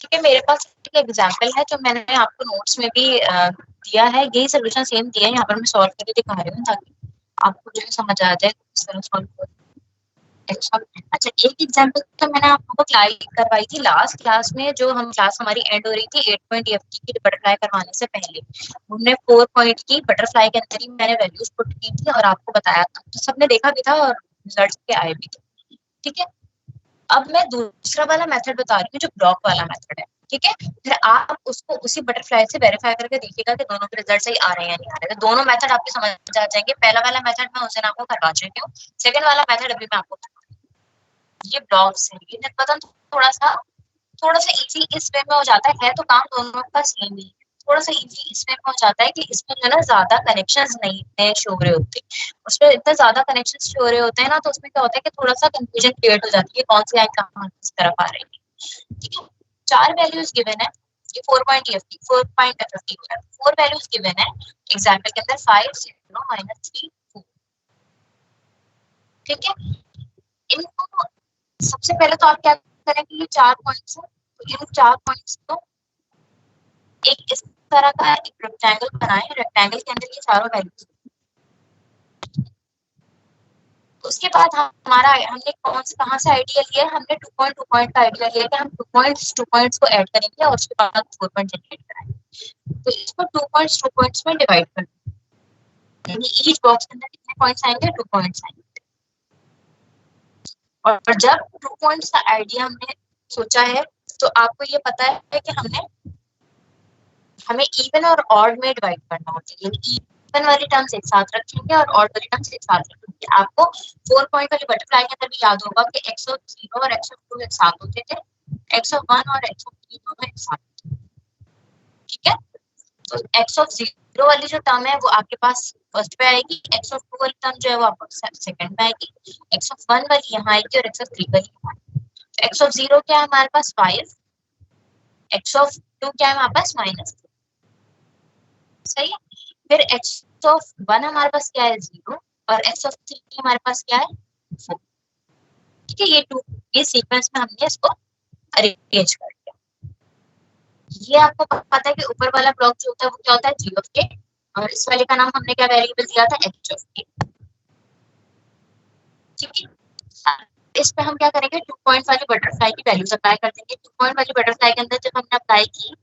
ठीक है, मेरे पास एक एग्जांपल है जो मैंने आपको नोट्स में भी दिया है, यही सोल्यूशन सेम दिया है, यहाँ पर मैं सॉल्व करके दिखा रही हूँ ताकि आपको जो है समझ आ जाए किस तरह सॉल्व करें। अच्छा, एक एग्जांपल तो मैंने आपको करवाई थी लास्ट क्लास में, जो हम क्लास हमारी एंड हो रही थी 8 पॉइंट EFT की बटरफ्लाई करवाने से पहले। हमने 4 पॉइंट की बटरफ्लाई के अंदर ही मैंने वैल्यूज पुट की थी और आपको बताया था, तो सबने देखा भी था और रिजल्ट्स के आए भी थे। ठीक है, अब मैं दूसरा वाला मेथड बता रही हूँ जो ब्लॉक वाला मेथड है। ठीक है, फिर आप उसको उसी बटरफ्लाई से वेरीफाई करके देखिएगा कि दोनों के रिजल्ट सही आ रहे हैं या नहीं आ रहे हैं। तो दोनों मेथड आपके समझ आ जाएंगे। पहला वाला मेथड मैं उस दिन आपको करवा चुकी हूँ, सेकंड वाला मेथड अभी मैं आपको, ये ब्लॉक्स है, ये पता थोड़ा सा इजी इस वे में हो जाता है तो काम दोनों का सेम ही, थोड़ा सा इजी इस वे में हो जाता है कि इसमें जो है ना ज्यादा कनेक्शंस नहीं इतने शो हो रहे होते, उसमें इतने ज्यादा कनेक्शंस शो हो रहे होते हैं ना, तो उसमें क्या होता है कि थोड़ा सा कंफ्यूजन क्रिएट हो जाती है कौन सी लाइन कहाँ किस तरफ आ रही है। ठीक है, 4 वैल्यूज गिवन है, ये 4 पॉइंट EFT 4 पॉइंट FFT हो रहा है, 4 वैल्यूज गिवन है एग्जांपल के अंदर 5 0 -3 2। ठीक है, इनको सबसे पहले तो आप क्या करेंगे, ये 4 पॉइंट्स है तो इन 4 पॉइंट्स को एक इस तरह का एक रेक्टेंगल बनाएं, रेक्टेंगल के अंदर ये चारों वैल्यूज। उसके बाद हमारा हमने कौन से कहाँ से आइडिया लिया, हमने 2 पॉइंट का आइडिया लिया कि हम 2 पॉइंट्स को ऐड करेंगे और उसके बाद 4 पॉइंट जनरेट कराएंगे। तो इसको 2 पॉइंट्स में डिवाइड कर देंगे, ईच बॉक्स के अंदर कितने पॉइंट्स आएंगे, 2 पॉइंट्स आएंगे। और जब 2 पॉइंट्स का आइडिया हमने सोचा है तो आपको ये पता है कि हमें इवन और ऑड में डिवाइड करना होता है, यानी इवन वाली टर्म्स एक साथ रखेंगे और ऑड वाली टर्म्स एक साथ रखेंगे। आपको 4 पॉइंट वाली बटरफ्लाई के अंदर भी याद होगा कि x ऑफ 0 और x ऑफ 2 एक साथ होते थे, x ऑफ 1 और x ऑफ 3 दोनों एक साथ। ठीक है, तो x ऑफ 0 वाली जो टर्म है वो आपके पास फर्स्ट पे आएगी, x ऑफ 2 वाली टर्म जो है वो आपको सेकंड पे आएगी, x ऑफ 1 वाली यहाँ आएगी और x ऑफ 3 वाली यहाँ आएगी। x ऑफ 0 क्या है हमारे पास 5, x ऑफ 2 क्या है हमारे पास -2। सही है, फिर x ऑफ 1 हमारे पास क्या है 0 और x ऑफ 3 हमारे पास क्या है 4। ठीक है, ये सीक्वेंस में हमने इसको अरेंज कर दिया। ये आपको पता है कि ऊपर वाला ब्लॉक जो होता है वो क्या होता है g ऑफ k, और इस वाले का नाम हमने क्या वेरिएबल दिया था h ऑफ k। ठीक है, इस पे हम क्या करेंगे, 2 पॉइंट वाली बटरफ्लाई की वैल्यूज अप्लाई कर देंगे। 2 पॉइंट वाली बटरफ्लाई के अंदर जब हमने अप्लाई की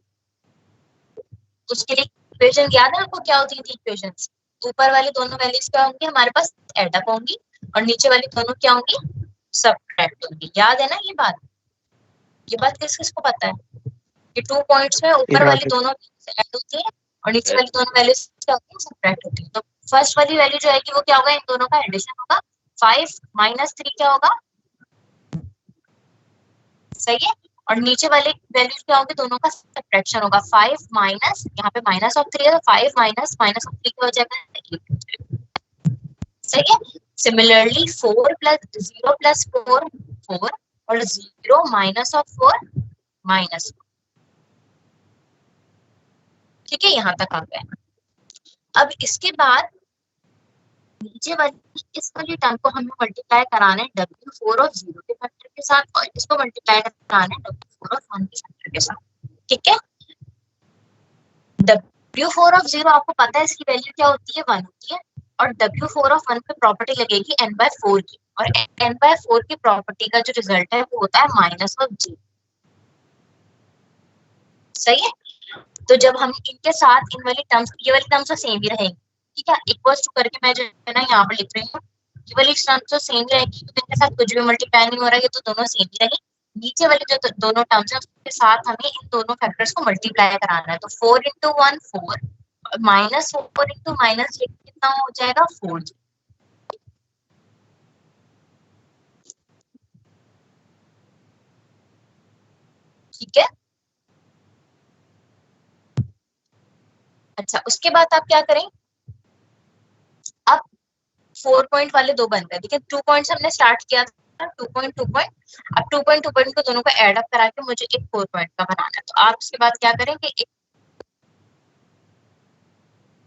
उसके लिए इक्वेशन याद है आपको क्या होती थी इक्वेशंस, ऊपर वाली दोनों वैल्यूज क्या होंगी हमारे पास, एडअप होंगी, और नीचे वाली दोनों क्या होंगी, सबट्रैक्ट होंगी। याद है ना ये बात किस किसको पता है कि 2 पॉइंट्स में ऊपर वाली दोनों ऐड होती है और नीचे वाली दोनों वैल्यूज क्या होती है, सबट्रैक्ट होती है। तो फर्स्ट वाली वैल्यू जो आएगी वो क्या होगा, इन दोनों का एडिशन होगा। 5 माइनस 3 क्या होगा, सही है, और नीचे वाले वैल्यू क्या होगी, दोनों का सब्ट्रैक्शन होगा। 5 माइनस, यहाँ पे माइनस ऑफ 3 है तो 5 माइनस माइनस ऑफ 3 क्या हो जाएगा, 8। सही है। सिमिलरली 4 प्लस 0 प्लस 4 4, और 0 माइनस ऑफ 4 माइनस। ठीक है, यहाँ तक आ गया। अब इसके बाद नीचे वाली इस वाली टर्म को हमें मल्टीप्लाई कराना है W4 ऑफ 0 के फैक्टर के साथ, और इसको मल्टीप्लाई कराना है W4 ऑफ 1 के फैक्टर के साथ। ठीक है, W4 ऑफ 0 आपको पता है इसकी वैल्यू क्या होती है, 1 होती है, और W4 ऑफ 1 पे प्रॉपर्टी लगेगी n/4 की, और n/4 की प्रॉपर्टी का जो रिजल्ट है वो होता है माइनस ऑफ g। सही है, तो जब हम इनके साथ इन वाली टर्म्स, ये वाली टर्म्स तो सेम ही रहेंगी। ठीक है, इक्वल्स टू करके मैं जो है ना यहाँ पर लिख रही हूँ, ये वाली टर्म्स तो सेम रहेगी, तो इनके साथ कुछ भी मल्टीप्लाई नहीं हो रहा है, ये तो दोनों सेम ही रहेगी। नीचे वाली जो दोनों टर्म्स है उसके साथ हमें इन दोनों फैक्टर्स को मल्टीप्लाई कराना है। तो 4 इंटू 1 4, माइनस 4 इंटू माइनस कितना हो जाएगा, 4। ठीक है, अच्छा उसके बाद आप क्या करें, अब 4 पॉइंट वाले दो बन गए। देखिए 2 पॉइंट्स हमने स्टार्ट किया था, 2 पॉइंट 2 पॉइंट, अब 2 पॉइंट 2 पॉइंट को दोनों को ऐड अप करा के मुझे एक 4 पॉइंट का बनाना है। तो आप उसके बाद क्या करेंगे, एक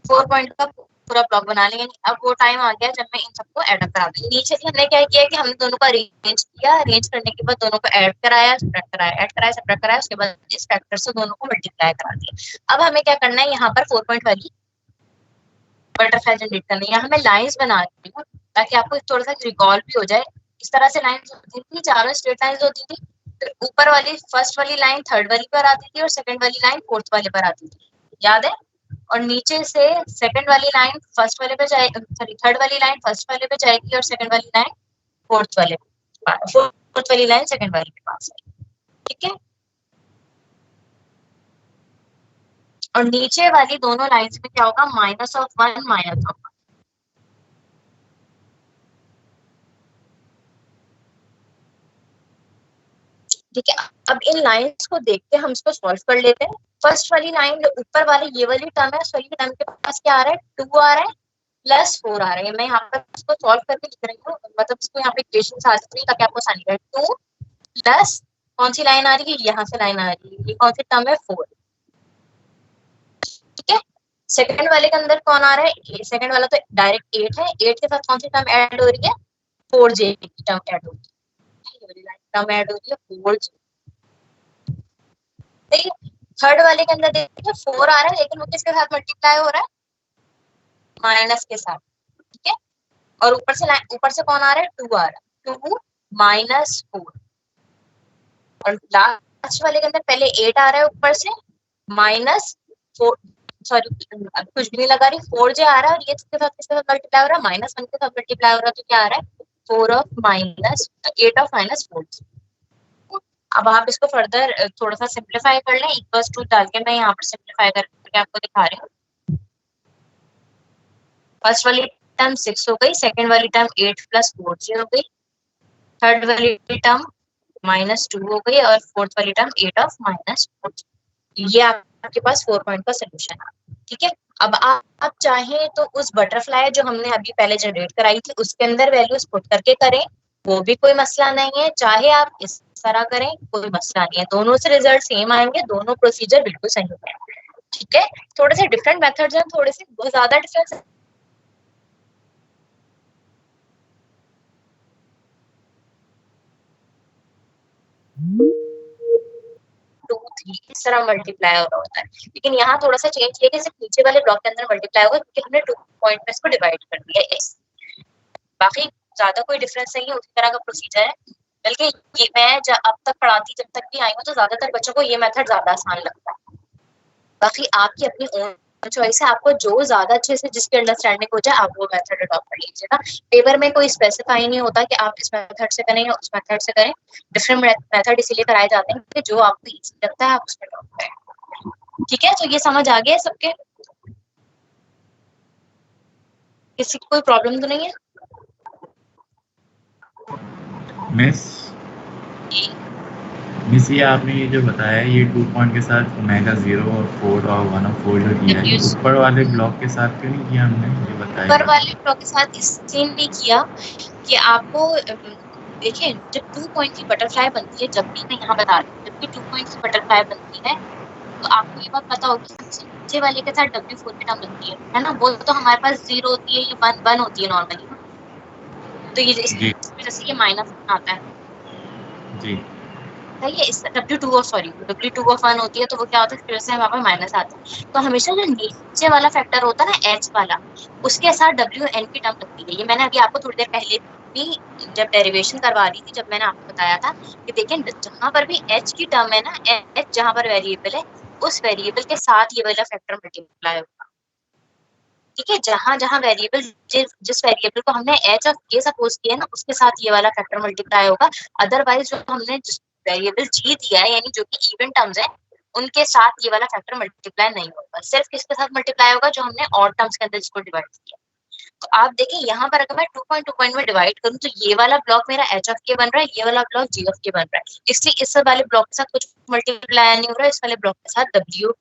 4 पॉइंट का पूरा ब्लॉक बना लेंगे। अब वो टाइम आ गया जब मैं इन सबको ऐड अप करा दूंगी। नीचे भी हमने क्या किया कि हमने दोनों का अरेंज किया, अरेंज करने के बाद दोनों को ऐड कराया, सब्ट्रैक्ट कराया, ऐड कराया, सब्ट्रैक्ट कराया, उसके बाद इस फैक्टर से दोनों को मल्टीप्लाई करा दिया। अब हमें क्या करना है, यहाँ पर 4 पॉइंट वाली बटरफ्लाई जनरेट करनी है। यहाँ मैं लाइंस बना रही हूँ ताकि आपको थोड़ा सा रिकॉल भी हो जाए। इस तरह से लाइंस होती थी, चारों स्ट्रेट लाइंस होती थी। तो ऊपर वाली फर्स्ट वाली लाइन थर्ड वाली पर आती थी और सेकंड वाली लाइन फोर्थ वाले पर आती थी, याद है। और नीचे से सेकंड वाली लाइन फर्स्ट वाले पे जाएगी, सॉरी थर्ड वाली लाइन फर्स्ट वाले पे जाएगी और सेकंड वाली लाइन फोर्थ वाली लाइन सेकंड वाले के पास आएगी। ठीक है, और नीचे वाली दोनों लाइंस में क्या होगा, माइनस ऑफ 1 माइनस ऑफ 1। ठीक है, अब इन लाइंस को देख के हम इसको सॉल्व कर लेते हैं। फर्स्ट वाली लाइन जो ऊपर वाली ये वाली टर्म है, उस वाली टर्म के पास क्या आ रहा है, 2 आ रहा है प्लस 4 आ रहा है। मैं यहाँ पर इसको सॉल्व करके लिख रही हूँ, मतलब इसको यहाँ पे इक्वेशन आ सकती है ताकि आपको आसानी रहे। 2 प्लस कौन सी लाइन आ रही है, यहाँ से लाइन आ रही है, ये कौन सी टर्म है, 4। ठीक है, सेकंड वाले के अंदर कौन आ रहा है, सेकंड वाला तो डायरेक्ट 8 है, 8 के साथ कौन सी टर्म ऐड हो रही है, 4j की टर्म ऐड हो रही है, टर्म ऐड हो रही है 4j। थर्ड वाले के अंदर देखिए 4 आ रहा है, लेकिन वो किसके साथ मल्टीप्लाई हो रहा है, माइनस के साथ। ठीक है, और ऊपर से कौन आ रहा है, 2 आ रहा है, 2 माइनस 4। और लास्ट वाले के अंदर पहले 8 आ रहा है ऊपर से, माइनस 4, सॉरी कुछ भी नहीं लगा रही, 4j आ रहा है, और ये किसके साथ मल्टीप्लाई हो रहा है, -1 के साथ मल्टीप्लाई हो रहा है। तो क्या आ रहा है, 4 ऑफ माइनस 8 ऑफ माइनस 4। अब आप इसको फर्दर थोड़ा सा सिंप्लीफाई कर लें, इक्वल्स टू डाल के मैं यहाँ पर सिंप्लीफाई करके आपको दिखा रही हूँ। फर्स्ट वाली टर्म 6 हो गई, सेकंड वाली टर्म 8 प्लस 4j हो गई, थर्ड वाली टर्म -2 हो गई, और फोर्थ वाली टर्म 8 ऑफ माइनस 4। ये आपके पास 4 पॉइंट का सोल्यूशन है। ठीक है, अब आप चाहें तो उस बटरफ्लाई जो हमने अभी पहले जनरेट कराई थी उसके अंदर वैल्यूज पुट करके करें, वो भी कोई मसला नहीं है। चाहे आप इस तरह करें, कोई मसला नहीं है, दोनों से रिजल्ट सेम आएंगे, दोनों प्रोसीजर बिल्कुल सही है। ठीक है, थोड़े से डिफरेंट मेथड्स हैं, थोड़े से बहुत ज्यादा डिफरेंस है। 2 3 इस तरह मल्टीप्लाई हो रहा होता है, लेकिन यहाँ थोड़ा सा चेंज किया कि सिर्फ नीचे वाले ब्लॉक के अंदर मल्टीप्लाई होगा क्योंकि हमने 2 पॉइंट में इसको डिवाइड कर दिया है। बाकी ज्यादा कोई डिफरेंस नहीं है, उसी तरह का प्रोसीजर है। बल्कि ये मैं अब तक पढ़ाती जब तक भी आई हूँ तो ज्यादातर बच्चों को ये मेथड ज्यादा आसान लगता है। बाकी आपकी अपनी ओन चॉइस है, आपको जो ज्यादा अच्छे से जिसकी अंडरस्टैंडिंग हो जाए आप वो मेथड अडॉप्ट कर लीजिएगा। पेपर में कोई स्पेसिफाई नहीं होता कि आप इस मेथड से करें या उस मेथड से करें, डिफरेंट मेथड इसीलिए कराए जाते हैं कि जो आपको इजी लगता है आप उसमें अडॉप्ट करें। ठीक है, तो ये समझ आ गया सबके? किसी को कोई प्रॉब्लम तो नहीं है? मिस ये आपने ये जो बताया ये 2 पॉइंट के साथ ओमेगा 0 और 4 और 1 और 4 जो किया है, ऊपर वाले ब्लॉक के साथ क्यों नहीं किया हमने, ये बताया? ऊपर वाले ब्लॉक के साथ इसलिए नहीं किया कि आपको देखिए, जब 2 पॉइंट की बटरफ्लाई बनती है, जब भी मैं यहाँ बता रही हूँ, जब भी 2 पॉइंट की बटरफ्लाई बनती है तो आपको ये बात पता होगी कि नीचे वाले के साथ W4 की टर्म लगती है ना? वो तो हमारे पास 0 होती है, ये 1 होती है नॉर्मली, तो ये इसकी वजह से ये माइनस आता है जी। सही है। इस W2 ऑफ 1 होती है तो वो क्या होता है, फिर से वहाँ पर माइनस आता है। तो हमेशा जो नीचे वाला फैक्टर होता है ना H वाला, उसके साथ WN की टर्म लगती है। ये मैंने अभी आपको थोड़ी देर पहले भी जब डेरिवेशन करवा रही थी, जब मैंने आपको बताया था कि देखिए जहाँ पर भी H की टर्म है ना, H जहाँ पर वेरिएबल है, उस वेरिएबल के साथ ये वाला फैक्टर मल्टीप्लाई होगा। ठीक है, जहाँ जहाँ वेरिएबल जिस वेरिएबल को हमने H ऑफ A सपोज किया है ना, उसके साथ ये वाला फैक्टर मल्टीप्लाई होगा। अदरवाइज जो हमने जिस वेरिएबल G दिया है, यानी जो कि इवन टर्म्स है, उनके साथ ये वाला फैक्टर मल्टीप्लाई नहीं होगा। सिर्फ किसके साथ मल्टीप्लाई होगा, जो हमने ऑड टर्म्स के अंदर जिसको डिवाइड किया। तो आप देखें यहाँ पर अगर मैं 2 पॉइंट में डिवाइड करूँ तो ये वाला ब्लॉक मेरा H ऑफ K बन रहा है, ये वाला ब्लॉक G ऑफ K बन रहा है। इसलिए इस वाले ब्लॉक के साथ कुछ मल्टीप्लाई नहीं हो रहा है, इस वाले ब्लॉक के साथ W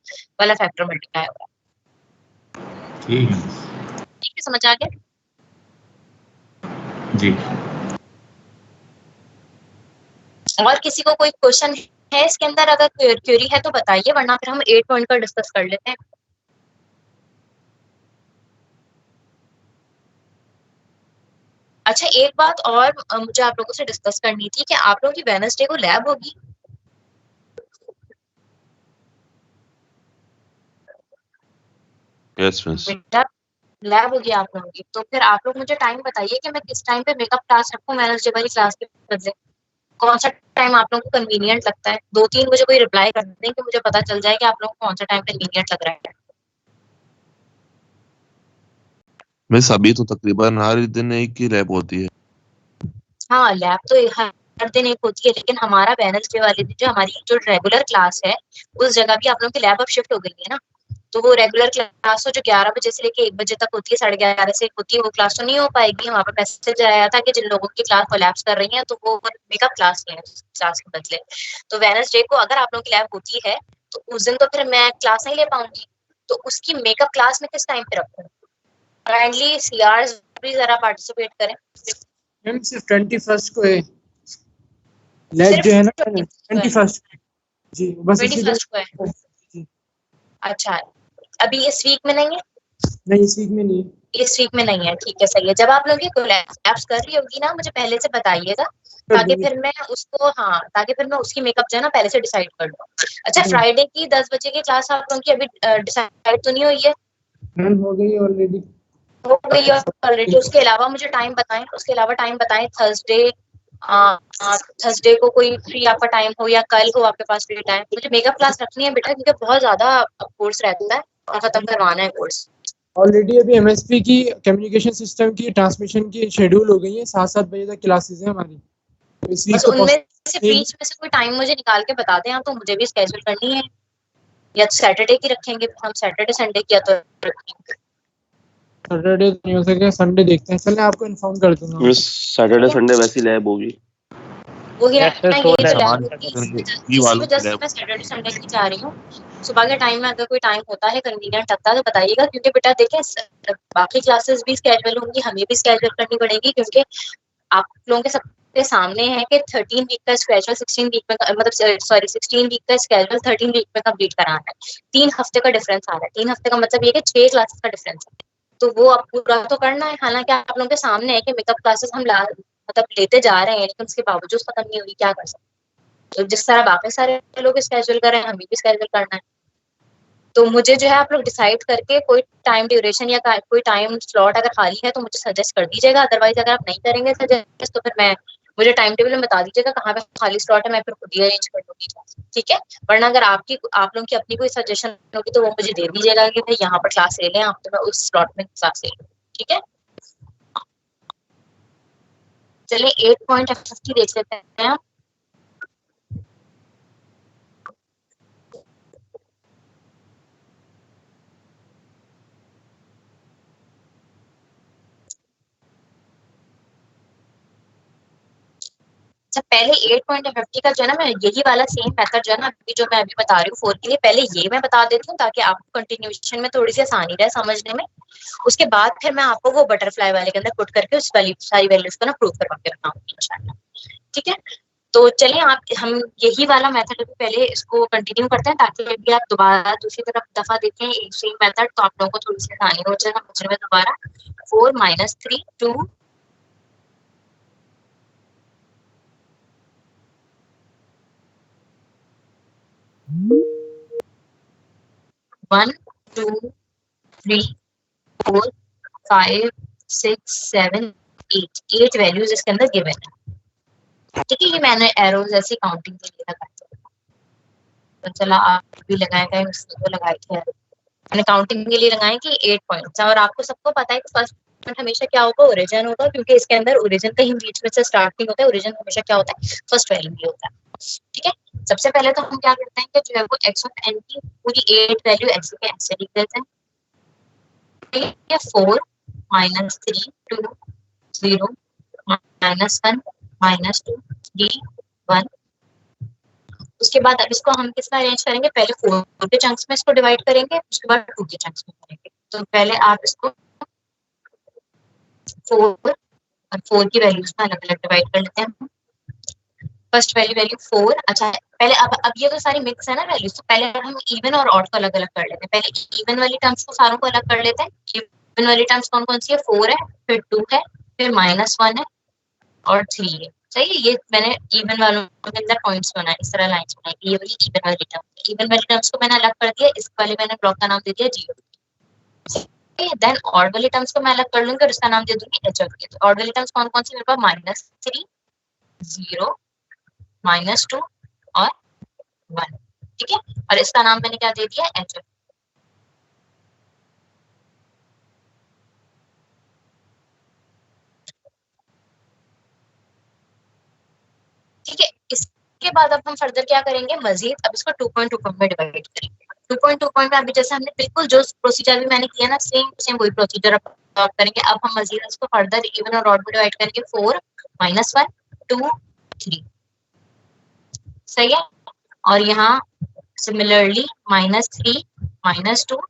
वाला फैक्टर मल्टीप्लाई हो रहा है। ठीक है, समझ आ गया? जी। और किसी को कोई क्वेश्चन है इसके अंदर? अगर क्वेरी है तो बताइए, वरना फिर हम 8 पॉइंट पर डिस्कस कर लेते हैं। अच्छा, एक बात और मुझे आप लोगों से डिस्कस करनी थी कि आप लोगों की वेडनेसडे को लैब होगी। Yes miss. लैब होगी आप लोगों की, तो फिर आप लोग मुझे टाइम बताइए कि मैं किस टाइम पे मेकअप क्लास रखूं वेडनेसडे वाली क्लास के बदले। कौन सा टाइम आप लोगों को कन्वीनियंट लगता है? 2-3 मुझे कोई रिप्लाई कर दें कि मुझे पता चल जाए कि आप लोगों को कौन सा टाइम कन्वीनियंट लग रहा है। मिस अभी तो तकरीबन हर दिन एक ही लैब होती है। हाँ, लैब तो हर दिन एक होती है, लेकिन हमारा वेडनेसडे वाले दिन जो हमारी जो रेगुलर क्लास है, उस जगह भी आप लोगों की लैब अब शिफ्ट हो गई है ना। तो वो रेगुलर क्लास जो 11 बजे से लेके 1 बजे तक होती है, 11:30 से होती है, वो क्लास तो नहीं हो पाएगी। वहाँ पर मैसेज आया था कि जिन लोगों की क्लास कोलैप्स कर रही है तो वो मेकअप क्लास लें क्लास के बदले। तो वेडनेसडे को अगर आप लोगों की लैब होती है तो उस दिन तो फिर मैं क्लास नहीं ले पाऊंगी, तो उसकी मेकअप क्लास में किस टाइम पे रखूँ? काइंडली सीआर्स भी जरा पार्टिसिपेट करें। मैम सिर्फ 21 को है लैब जो है ना, 21 जी, बस इसी 21 को है। जी। अच्छा, अभी इस वीक में नहीं है? नहीं, इस वीक में नहीं है। इस वीक में नहीं है, ठीक है, सही है। जब आप लोग ये कोलैप्स कर रही होगी ना, मुझे पहले से बताइएगा, ताकि फिर मैं उसको ताकि फिर मैं उसकी मेकअप जो है ना पहले से डिसाइड कर लूँ। अच्छा, फ्राइडे की 10 बजे की क्लास आप लोगों की अभी डिसाइड तो नहीं हुई है? मैम हो गई ऑलरेडी। हो गई है ऑलरेडी। उसके अलावा मुझे टाइम बताएं, उसके अलावा टाइम बताएं। थर्सडे को कोई फ्री आपका टाइम हो, या कल हो आपके पास फ्री टाइम। मुझे मेकअप क्लास रखनी है बेटा, क्योंकि बहुत ज्यादा कोर्स रहता है और खत्म करवाना है कोर्स। ऑलरेडी अभी एमएसपी की कम्युनिकेशन सिस्टम की ट्रांसमिशन की शेड्यूल हो गई है, 7-7 बजे तक क्लासेस हैं हमारी। तो इस वीक बस उनमें से बीच में से कोई टाइम मुझे निकाल के बता दें आप, तो मुझे भी स्केड्यूल करनी है। या सैटरडे की रखेंगे, हम सैटरडे संडे किया तो रखेंगे। सैटरडे नहीं हो सके, संडे देखते हैं। चलिए आपको इन्फॉर्म कर दूंगा। मिस सैटरडे संडे वैसी लैब होगी। वही रखना, यही तो लैब होगी। ये वालों की जस्ट लैब। मैं सैटरडे संडे की चाह रही हूँ। सुबह के टाइम में अगर कोई टाइम होता है कन्वीनियंट लगता है तो बताइएगा, क्योंकि बेटा देखें बाकी क्लासेस भी स्केड्यूल होंगी, हमें भी स्केड्यूल करनी पड़ेगी, क्योंकि आप लोगों के सबके सामने है कि 13 वीक का स्केड्यूल 16 वीक में, मतलब सॉरी 16 वीक का स्केड्यूल 13 वीक में कंप्लीट कराना है। 3 हफ्ते का डिफरेंस आ रहा है। 3 हफ्ते का मतलब ये कि 6 क्लासेस का डिफरेंस है, तो वो अब पूरा तो करना है। हालांकि आप लोगों के सामने है कि मेकअप क्लासेस हम मतलब लेते जा रहे हैं, लेकिन उसके बावजूद खत्म नहीं हुई, क्या कर सकते। तो जिस तरह बाकी सारे लोग स्केड्यूल कर रहे हैं, हमें भी स्केड्यूल करना है। तो मुझे जो है आप लोग डिसाइड करके कोई टाइम ड्यूरेशन या कोई टाइम स्लॉट अगर खाली है तो मुझे सजेस्ट कर दीजिएगा। अदरवाइज अगर आप नहीं करेंगे सजेस्ट तो फिर मैं मुझे टाइम टेबल में बता दीजिएगा कहाँ पे खाली स्लॉट है, मैं फिर खुद ही अरेंज कर दूंगी, ठीक है। वरना अगर आप लोगों की अपनी कोई सजेशन होगी तो वो मुझे दे दीजिएगा कि भाई यहाँ पर क्लास ले लें आप, तो मैं उस स्लॉट में क्लास ले लूँ, ठीक है। चलिए 8.50 देख लेते हैं। अच्छा, पहले 8.50 का जो है ना, मैं यही वाला सेम मेथड जो है ना अभी जो मैं अभी बता रही हूँ 4 के लिए, पहले ये मैं बता देती हूँ ताकि आपको कंटिन्यूएशन में थोड़ी सी आसानी रहे समझने में। उसके बाद फिर मैं आपको वो बटरफ्लाई वाले के अंदर पुट करके उस वाली सारी वैल्यूज को ना प्रूव करवा के रखाऊंगी इंशाल्लाह, ठीक है। तो चलिए हम यही वाला मेथड अभी पहले इसको कंटिन्यू करते हैं ताकि अभी आप दोबारा दूसरी तरफ दफा देखें सेम मेथड, तो आप लोगों को थोड़ी सी आसानी हो जाए समझने में दोबारा। 4 - 3 2 1 2 3 4 5 6 7 8 वैल्यूज इसके अंदर गिवन है, ठीक है। ये मैंने एरोज ऐसी काउंटिंग के लिए लगाए थे, तो चला आप भी लगाए गए उसको लगाए थे, मैंने काउंटिंग के लिए लगाए कि 8 पॉइंट्स। और आपको सबको पता है कि फर्स्ट पॉइंट हमेशा क्या होगा, ओरिजिन होगा, क्योंकि इसके अंदर ओरिजिन का ही बीच में से स्टार्टिंग होता है। ओरिजिन हमेशा क्या होता है, फर्स्ट वैल्यू ही होता है, ठीक है। सबसे पहले तो हम क्या करते हैं कि जो है वो x और n की पूरी 8 वैल्यू ऐसे के ऐसे लिख देते हैं। 4 - 3 2 0 -1 -2 3 1। उसके बाद अब इसको हम किस तरह अरेंज करेंगे, पहले 4 के चंक्स में इसको डिवाइड करेंगे, उसके बाद 2 के चंक्स में करेंगे। तो पहले आप इसको 4 और 4 की वैल्यूज में अलग अलग डिवाइड कर लेते हैं। First value 4। अच्छा, पहले अब ये तो सारी मिक्स है ना वैल्यूज, तो पहले हम इवन और ऑड को अलग अलग कर लेते हैं। पहले इवन वाली टर्म्स को सारों को अलग कर लेते हैं। इवन वाली टर्म्स कौन कौन सी है, 4 है, फिर 2 है, फिर -1 है और 3 है, सही है। ये मैंने इवन वालों के अंदर पॉइंट्स बनाए, इस तरह लाइंस बनाई, ये वाली इवन वाली टर्म। इवन वाली टर्म्स को मैंने अलग कर दिया, इस वाले मैंने ब्लॉक का नाम दे दिया 0। देन ऑड वाली टर्म्स को मैं अलग कर लूंगी और इसका नाम दे दूंगी h ऑफ k। तो ऑड वाली टर्म्स कौन कौन सी मेरे पास, -3 0 -2 और 1, ठीक है। और इसका नाम मैंने क्या दे दिया, h ऑफ। ठीक है, इसके बाद अब हम फर्दर क्या करेंगे, मजीद अब इसको 2.2 पॉइंट में डिवाइड करेंगे। 2.2 पॉइंट में अभी जैसे हमने बिल्कुल जो प्रोसीजर भी मैंने किया ना, सेम सेम वही प्रोसीजर अडॉप्ट करेंगे। अब हम मजीद इसको फर्दर इवन और ऑड में डिवाइड करेंगे। 4 -1 2 3, सही है। और यहाँ सिमिलरली -3 -2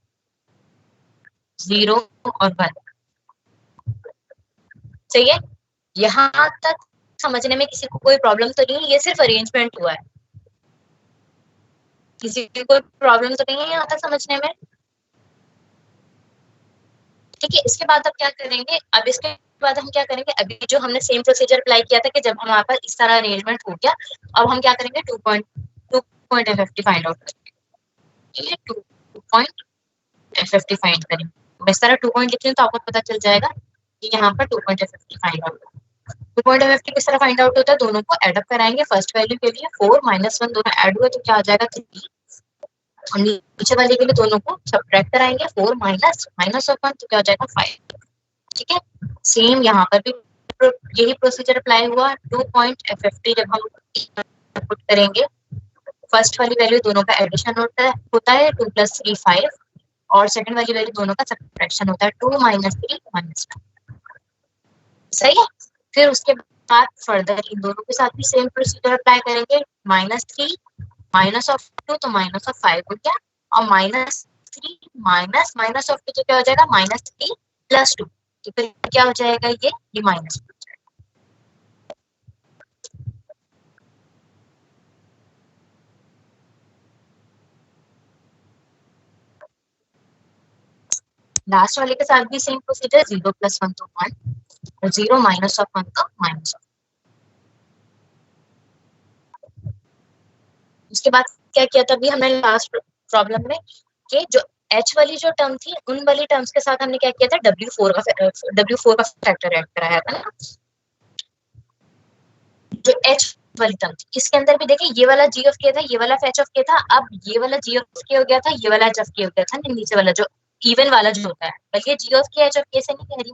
0 और 1, सही है। यहाँ तक समझने में किसी को कोई प्रॉब्लम तो नहीं है, ये सिर्फ अरेंजमेंट हुआ है, किसी को कोई प्रॉब्लम तो नहीं है यहाँ तक समझने में, ठीक है। इसके बाद अब क्या करेंगे, अब इसके बाद हम क्या करेंगे, अभी जो हमने सेम प्रोसीजर अप्लाई किया था कि जब हमारे पास इस तरह अरेंजमेंट हो गया, अब हम क्या करेंगे 2.50 फाइंड आउट करेंगे, 2.50 फाइंड करेंगे। मैं इस तरह 2 पॉइंट लिख रही हूँ तो आपको पता चल जाएगा कि यहाँ पर 2.50 फाइंड आउट। 2.50 किस तरह फाइंड आउट होता है, दोनों को एड अप कराएंगे। फर्स्ट वैल्यू के लिए 4 -1 दोनों ऐड हुए तो क्या आ जाएगा 3, और नीचे वाले के लिए दोनों को सब्ट्रैक्ट कराएंगे। 4 माइनस ऑफ 1 तो क्या हो जाएगा 5, ठीक है। सेम यहाँ पर भी यही प्रोसीजर अप्लाई हुआ। 2.50 जब हम पुट करेंगे, फर्स्ट वाली वैल्यू दोनों का एडिशन होता है 2 + 3 5, और सेकंड वाली वैल्यू दोनों का सब्ट्रैक्शन होता है 2 - 3 -1, सही है। फिर उसके बाद फर्दर इन दोनों के साथ भी सेम प्रोसीजर अप्लाई करेंगे। -3 -2 तो -5 हो गया, और -3 माइनस ऑफ 2 तो क्या हो जाएगा -3 + 2, तो फिर क्या हो जाएगा, ये माइनस। लास्ट वाले के साथ भी सेम प्रोसीजर, 0 + 1 तो 1, और 0 -1 तो -1। उसके बाद क्या किया था अभी हमने लास्ट प्रॉब्लम में, कि जो h वाली जो टर्म थी उन वाली टर्म्स के साथ हमने क्या किया था, W4 का फैक्टर ऐड कराया था ना। जो एच वाली टर्म थी, इसके अंदर भी देखिए ये वाला जी ऑफ के था, ये वाला एच ऑफ के था, अब ये वाला जी ऑफ के हो गया था, ये वाला एच ऑफ के हो गया था, नीचे वाला जो इवन वाला जो होता है, बल्कि जी ऑफ के एच ऑफ के से नहीं कह रही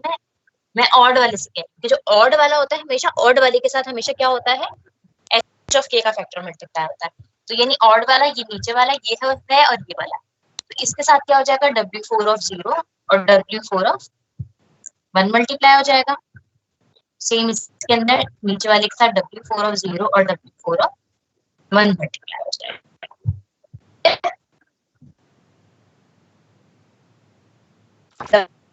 मैं ऑड वाले से कह रही हूँ। जो ऑड वाला होता है हमेशा ऑड वाले के साथ हमेशा क्या होता है, एच ऑफ के का फैक्टर मल्टीप्लाई होता है। तो यानी ऑड वाला ये नीचे वाला ये है और ये वाला, तो इसके साथ क्या हो जाएगा, W4 ऑफ 0 और W4 ऑफ 1 मल्टीप्लाई हो जाएगा। सेम इसके अंदर नीचे वाले के साथ W4 ऑफ 0 और W4 ऑफ 1 मल्टीप्लाई हो जाएगा।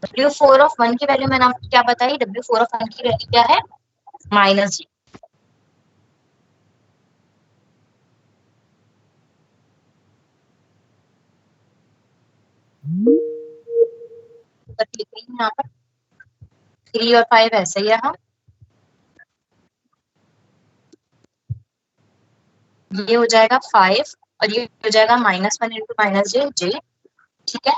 W4 ऑफ 1 की वैल्यू मैंने आपको क्या बताई, W4 ऑफ 1 की वैल्यू क्या है, -G। यहाँ पर 3 और 5 ऐसे ही रहा, ये हो जाएगा 5 और ये हो जाएगा -1 इंटू -J, ठीक है।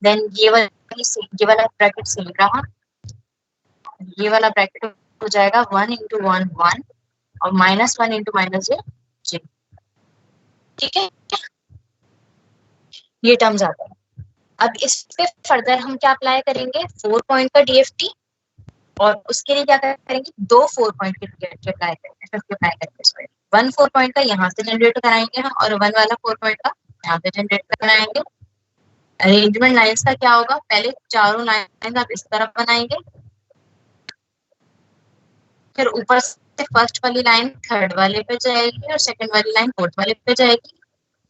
देन ये वाला ब्रैकेट सेम रहा, ये वाला ब्रैकेट हो जाएगा 1 इंटू 1 1 और -1 इंटू -J, ठीक है। ये टर्म्स आता है। अब इस पे फर्दर हम क्या अप्लाई करेंगे, 4 पॉइंट का डीएफटी, और उसके लिए क्या करेंगे, 2 4 पॉइंट के डीएफटी अप्लाई करेंगे। 1 4 पॉइंट का यहाँ से जनरेट कराएंगे हम, और 1 वाला 4 पॉइंट का यहाँ से जनरेट कराएंगे। अरेंजमेंट लाइंस का क्या होगा, पहले चारों लाइन आप इस तरफ बनाएंगे, फिर ऊपर से फर्स्ट वाली लाइन थर्ड वाले पे जाएगी और सेकंड वाली लाइन फोर्थ वाले पे जाएगी,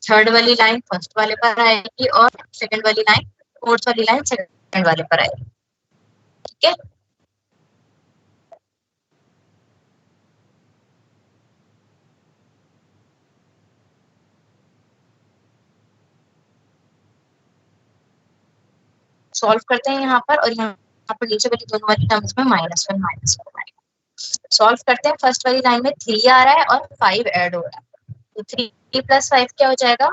थर्ड वाली लाइन फर्स्ट वाले पर आएगी और सेकंड वाली लाइन फोर्थ वाली लाइन सेकंड वाले पर आएगी, ठीक है। सॉल्व करते हैं यहाँ पर, और यहाँ पर नीचे वाली दोनों वाली टर्म्स में -1 आएगा। सॉल्व करते हैं, फर्स्ट वाली लाइन में 3 आ रहा है और 5 ऐड हो रहा है, तो 3 + 5 क्या हो जाएगा,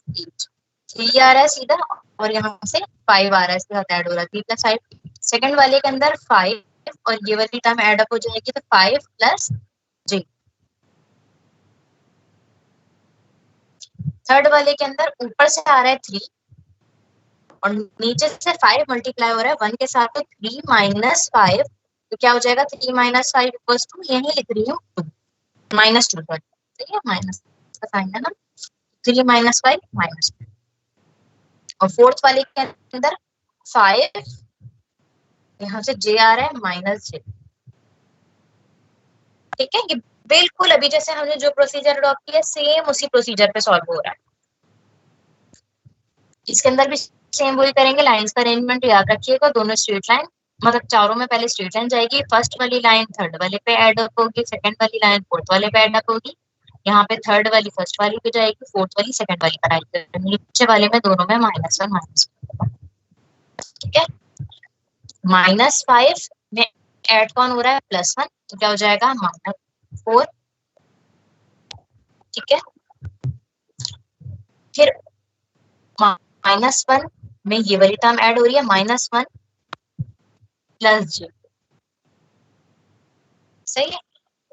8। 3 आ रहा है सीधा और यहाँ से 5 आ रहा है, इसके साथ ऐड हो रहा है, 3 + 5। सेकंड वाले के अंदर 5 और ये वाली टर्म ऐड अप हो जाएगी, तो 5 + J। थर्ड वाले के अंदर ऊपर से आ रहा है 3 और नीचे से 5 मल्टीप्लाई हो रहा है 1 के साथ, तो 3 - 5, तो क्या हो जाएगा, 3 - 5 इक्वल्स टू, यही लिख रही हूँ, -2, ठीक है, माइनस का साइन है ना, 3 - 5 -2। और फोर्थ वाले के अंदर 5, यहाँ से J आ रहा है -J, ठीक है। ये बिल्कुल अभी जैसे हमने जो प्रोसीजर अडॉप्ट किया सेम उसी प्रोसीजर पे सॉल्व हो रहा है। इसके अंदर भी सेम वही करेंगे, लाइंस का अरेंजमेंट याद रखिएगा, दोनों स्ट्रेट लाइन, मतलब चारों में पहले स्ट्रेट लाइन जाएगी, फर्स्ट वाली लाइन थर्ड वाले पे ऐड अप होगी, सेकंड वाली लाइन फोर्थ वाले पे ऐड अप होगी, यहाँ पे थर्ड वाली फर्स्ट वाली पे जाएगी, फोर्थ वाली सेकंड वाली पर आएगी, नीचे वाले में दोनों में -1 ठीक है। -5 में ऐड कौन हो रहा है, +1, तो क्या हो जाएगा, -4, ठीक है। फिर -1 में ये वाली टर्म ऐड हो रही है, -1 + J, सही है।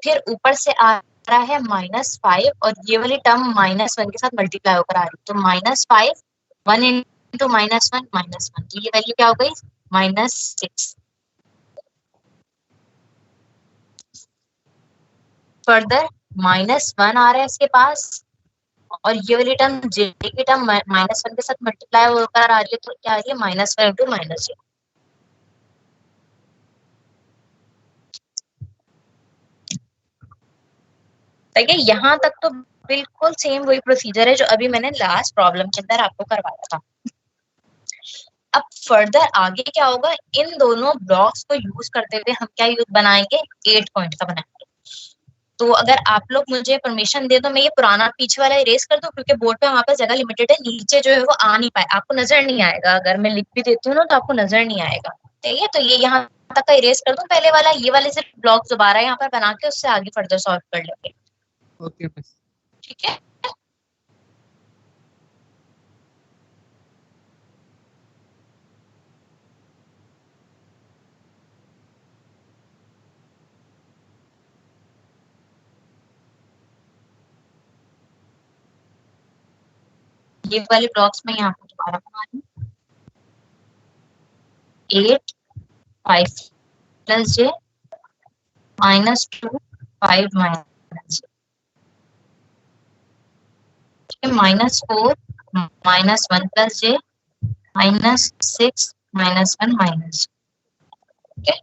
फिर ऊपर से आ रहा है -5 और ये वाली टर्म -1 के साथ मल्टीप्लाई होकर आ रही है, तो -5 1 इंटू -1 -1, तो ये वैल्यू क्या हो गई, -6। फर्दर -1 आ रहा है इसके पास और ये वाली टर्म J की टर्म -1 के साथ मल्टीप्लाई होकर आ रही है, तो क्या आ रही है, -1 इंटू -J। ठीक है, यहाँ तक तो बिल्कुल सेम वही प्रोसीजर है जो अभी मैंने लास्ट प्रॉब्लम के अंदर आपको करवाया था। अब फर्दर आगे क्या होगा, इन दोनों ब्लॉक्स को यूज करते हुए हम क्या यूज बनाएंगे, 8 पॉइंट का बनाएंगे। तो अगर आप लोग मुझे परमिशन दे तो मैं ये पुराना पीछे वाला इरेज कर दूं, क्योंकि बोर्ड पे वहां पर जगह लिमिटेड है, नीचे जो है वो आ नहीं पाए, आपको नजर नहीं आएगा, अगर मैं लिख भी देती हूँ ना तो आपको नजर नहीं आएगा, ठीक है। तो ये यहाँ तक का इरेज कर दूं पहले वाला, ये वाले से ब्लॉक दोबारा यहाँ पर बना के उससे आगे फर्दर सॉल्व कर लेंगे, ओके मिस। ठीक है। ये वाले ब्लॉक्स में यहाँ पर दोबारा बना रही हूँ। 8 5 प्लस जे -2 5 माइनस -4 -1 प्लस जे -6 -1 माइनस। ठीक है,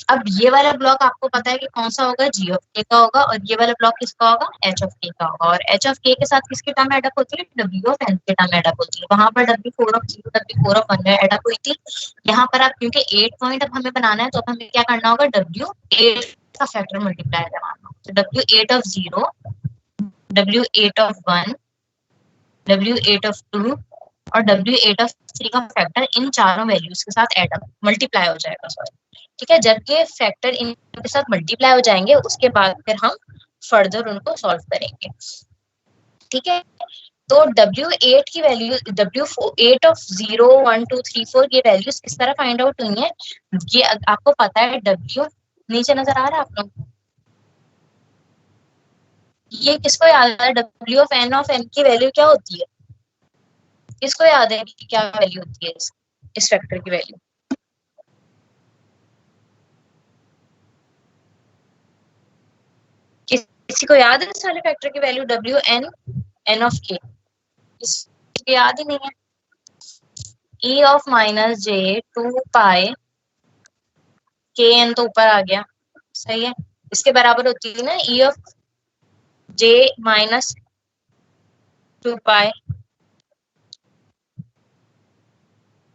अब ये वाला ब्लॉक आपको पता है कि कौन सा होगा, जी ऑफ के का होगा, और ये वाला ब्लॉक किसका होगा, एच ऑफ के का होगा। और एच ऑफ के साथ किसकी टर्म एडअप होती है, डब्ल्यू ऑफ एन की टर्म एडअप होती है। वहां पर W4 of 0 W4 of 1 add up हुई थी। यहाँ पर आप क्योंकि 8 पॉइंट अब हमें बनाना है तो अब हमें क्या करना होगा, W8 का फैक्टर मल्टीप्लाई करवाना। तो W8 of 0 W8 of 1 W8 of 2 और W8 ऑफ 3 का फैक्टर इन चारों वैल्यूज के साथ एडअप मल्टीप्लाई हो जाएगा। सॉरी, ठीक है, जब ये फैक्टर इनके साथ मल्टीप्लाई हो जाएंगे उसके बाद फिर हम फर्दर उनको सॉल्व करेंगे। ठीक है, तो W8 की वैल्यू W8 ऑफ 0 1 2 3 4 ये वैल्यूज किस तरह फाइंड आउट हुई है, ये आपको पता है। W नीचे नजर आ रहा है आप लोग, ये किसको याद है, W ऑफ n की वैल्यू क्या होती है, किसको याद है कि क्या वैल्यू होती है इस फैक्टर की वैल्यू? किसी को याद है इस वाले फैक्टर की value WN n of k? किसी याद ही नहीं है। E of -j 2 pi kn तो ऊपर आ गया, सही है, इसके बराबर होती है ना E ऑफ j -2 पाई।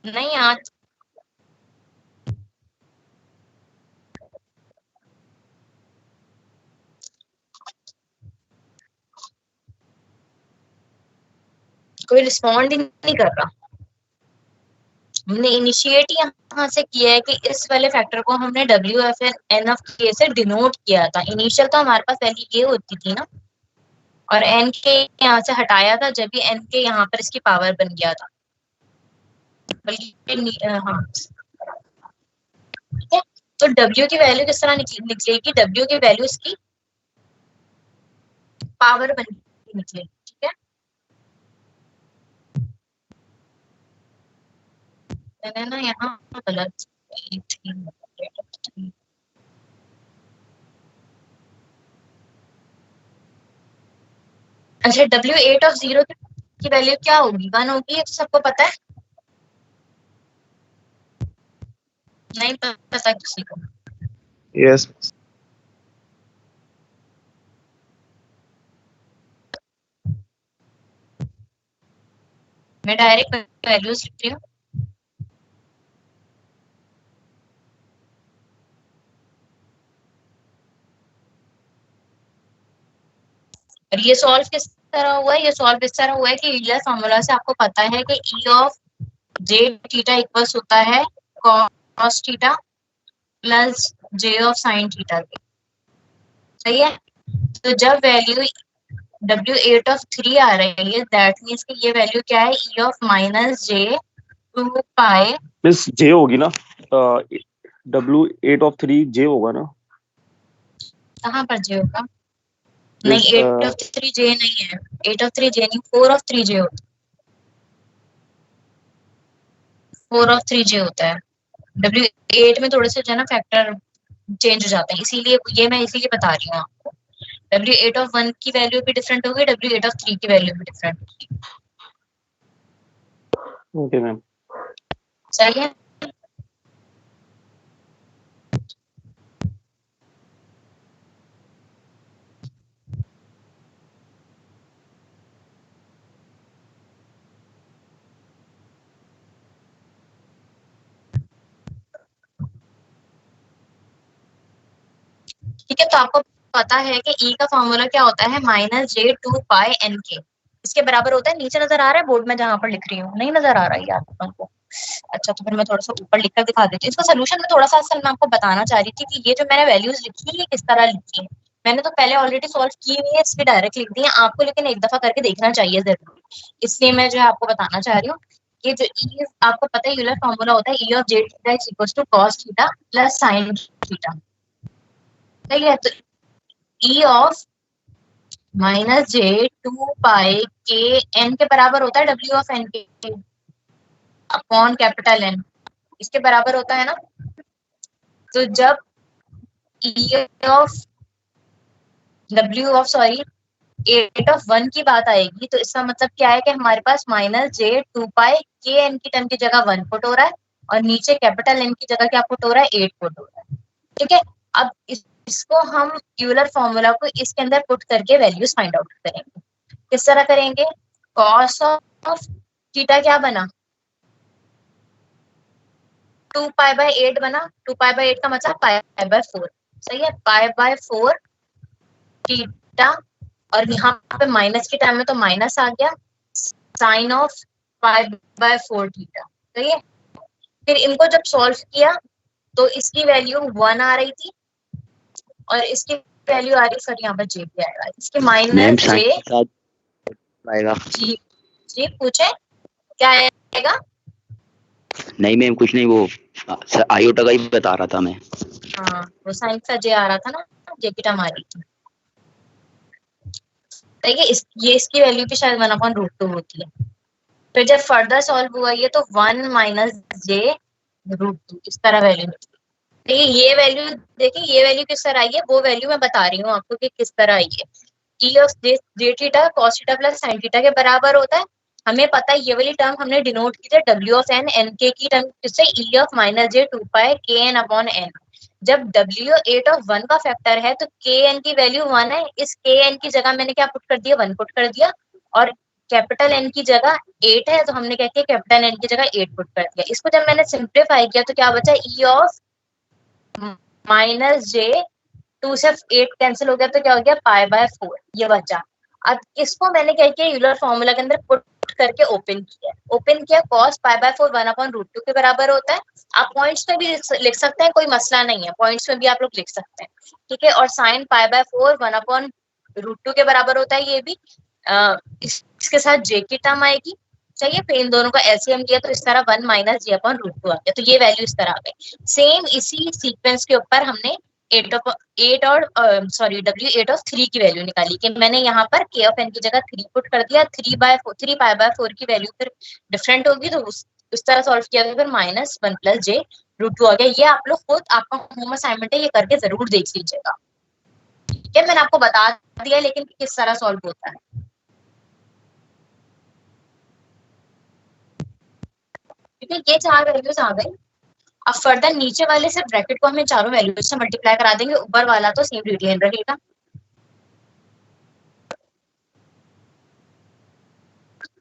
नहीं आज कोई रिस्पॉन्ड ही नहीं कर रहा। हमने इनिशिएट यहाँ से किया है कि इस वाले फैक्टर को हमने WN ऑफ k से डिनोट किया था। इनिशियल तो हमारे पास पहले ये होती थी ना, और n के यहाँ से हटाया था जब भी n के यहाँ पर इसकी पावर बन गया था। बल्कि हाँ, ठीक है, तो W की वैल्यू किस तरह निकलेगी, W की वैल्यू इसकी पावर बन के निकलेगी। ठीक है, मैंने ना यहाँ गलत अच्छा, W8 ऑफ 0 की वैल्यू क्या होगी, 1 होगी, ये तो सबको पता है। नहीं पता किसी को? यस मैं डायरेक्ट वैल्यूज लिख रही हूँ। और ये सॉल्व किस तरह हुआ है, ये सॉल्व इस तरह हुआ है कि यूलर फॉर्मूला से आपको पता है कि E of j theta equals होता है cos theta plus j of sin theta के। सही है, तो जब वैल्यू W8 ऑफ 3 आ रही है दैट मींस कि ये वैल्यू क्या है, E ऑफ -j 2 पाई मिस जे होगी ना, W8 ऑफ 3 जे होगा ना? कहाँ पर j होगा? नहीं, 8 ऑफ 3 j नहीं है, 8 ऑफ 3 j नहीं, 4 ऑफ 3 j होता है, 4 ऑफ 3 j होता है। W8 में थोड़े से जो है ना फैक्टर चेंज हो जाते हैं, इसीलिए ये मैं इसीलिए बता रही हूँ आपको। W8 ऑफ 1 की वैल्यू भी डिफरेंट होगी, W8 ऑफ 3 की वैल्यू भी डिफरेंट होगी। Okay ma'am. सही है, ठीक है, तो आपको पता है कि E का फॉर्मूला क्या होता है, -j 2 पाई n k, इसके बराबर होता है। नीचे नजर आ रहा है बोर्ड में जहां पर लिख रही हूँ, नहीं नजर आ रहा है आप लोगों को? अच्छा, तो फिर मैं थोड़ा सा ऊपर लिखकर दिखा देती हूँ इसका सोल्यूशन। मैं थोड़ा सा असल में आपको बताना चाह रही थी कि ये जो मैंने वैल्यूज लिखी है ये किस तरह लिखी है। मैंने तो पहले ऑलरेडी सॉल्व की हुई है, इस पे डायरेक्ट लिख दी है आपको, लेकिन एक दफा करके देखना चाहिए जरूर, इसलिए मैं जो है आपको बताना चाह रही हूँ। ये जो E आपको पता है यूलर फॉर्मूला होता है, E of j theta is equal to cos theta plus sin theta. सही है, तो E ऑफ माइनस जे 2 पाई के एन के बराबर होता है डब्ल्यू ऑफ एन के अपॉन कैपिटल एन, इसके बराबर होता है ना। तो जब E of W of sorry 8 of 1 की बात आएगी तो इसका मतलब क्या है कि हमारे पास माइनस जे 2 पाई के एन की टर्म की जगह 1 पुट हो रहा है और नीचे कैपिटल एन की जगह क्या पुट हो रहा है 8 पुट हो रहा है। ठीक है, अब इसको हम यूलर फॉर्मूला को इसके अंदर पुट करके वैल्यूज फाइंड आउट करेंगे। किस तरह करेंगे, कॉस ऑफ थीटा क्या बना 2 पाई बाय 8 बना, 2 पाई बाय 8 का मतलब पाई बाय 4, सही है, पाई बाय 4 थीटा और यहाँ पे माइनस के टाइम में तो माइनस आ गया sine of pi by 4 theta, सही है। फिर इनको जब सॉल्व किया तो इसकी वैल्यू 1 आ रही थी और इसकी वैल्यू आ रही, सर यहाँ पर जे भी आएगा, इसके माइनस जे आएगा। जी पूछे क्या आएगा? नहीं मैम कुछ नहीं, वो आयोटा का ही बता रहा था मैं। हाँ वो साइन का जे आ रहा था ना, जे की टर्म आ रही थी। देखिए ये इसकी वैल्यू भी शायद 1/√2 होती है। फिर जब फर्दर सॉल्व हुआ ये तो 1 माइनस जे √2 इस तरह वैल्यू मिलती है। देखिए ये वैल्यू, देखिए ये वैल्यू किस तरह आई है, वो वैल्यू मैं बता रही हूँ आपको कि किस तरह आई है। ई of J theta cos theta plus sine theta के बराबर होता है। हमें पता है ये वाली टर्म हमने डिनोट की थी डब्ल्यू ऑफ एन, एन के की टर्म किससे, ई ऑफ माइनस जे 2 पाई के एन अपॉन एन। जब W 8/1 का फैक्टर है तो के एन की वैल्यू 1 है, इस के एन की जगह मैंने क्या पुट कर दिया 1 पुट कर दिया और कैपिटल एन की जगह 8 है तो हमने क्या किया कैपिटल एन की जगह 8 पुट कर दिया। इसको जब मैंने सिंप्लीफाई किया तो क्या बचा ई ऑफ माइनस जे 2 से 8 कैंसिल हो गया तो क्या हो गया पाई बाय 4 ये बचा। अब इसको मैंने क्या किया यूलर फॉर्मूला के अंदर पुट करके ओपन किया cos पाई बाय 4 1/√2 के बराबर होता है। आप पॉइंट्स में भी लिख सकते हैं, कोई मसला नहीं है, पॉइंट्स में भी आप लोग लिख सकते हैं, ठीक है। और साइन पाई बाय 4 1/√2 के बराबर होता है ये भी। इसके साथ जे की टर्म आएगी, चाहिए, फिर इन दोनों का एलसीएम लिया तो इस तरह 1 माइनस जे अपॉन √2 आ गया, तो ये वैल्यू इस तरह आ गई। सेम इसी सीक्वेंस के ऊपर हमने 8 और सॉरी W8/3 की वैल्यू निकाली कि मैंने यहाँ पर K ऑफ n की जगह 3 पुट कर दिया, 3 पाई बाय 4 की वैल्यू फिर डिफरेंट होगी तो उस तरह सॉल्व किया तो फिर माइनस 1 प्लस जे √2 आ गया। ये आप लोग खुद, आपका होम असाइनमेंट है, ये करके जरूर देख लीजिएगा, ठीक है। मैंने आपको बता दिया लेकिन किस तरह सॉल्व होता है, ठीक है। ये 4 वैल्यूज आ गई। अब फर्दर नीचे वाले से ब्रैकेट को हमें चारों वैल्यूज से मल्टीप्लाई करा देंगे, ऊपर वाला तो सेम रिटेन रहेगा।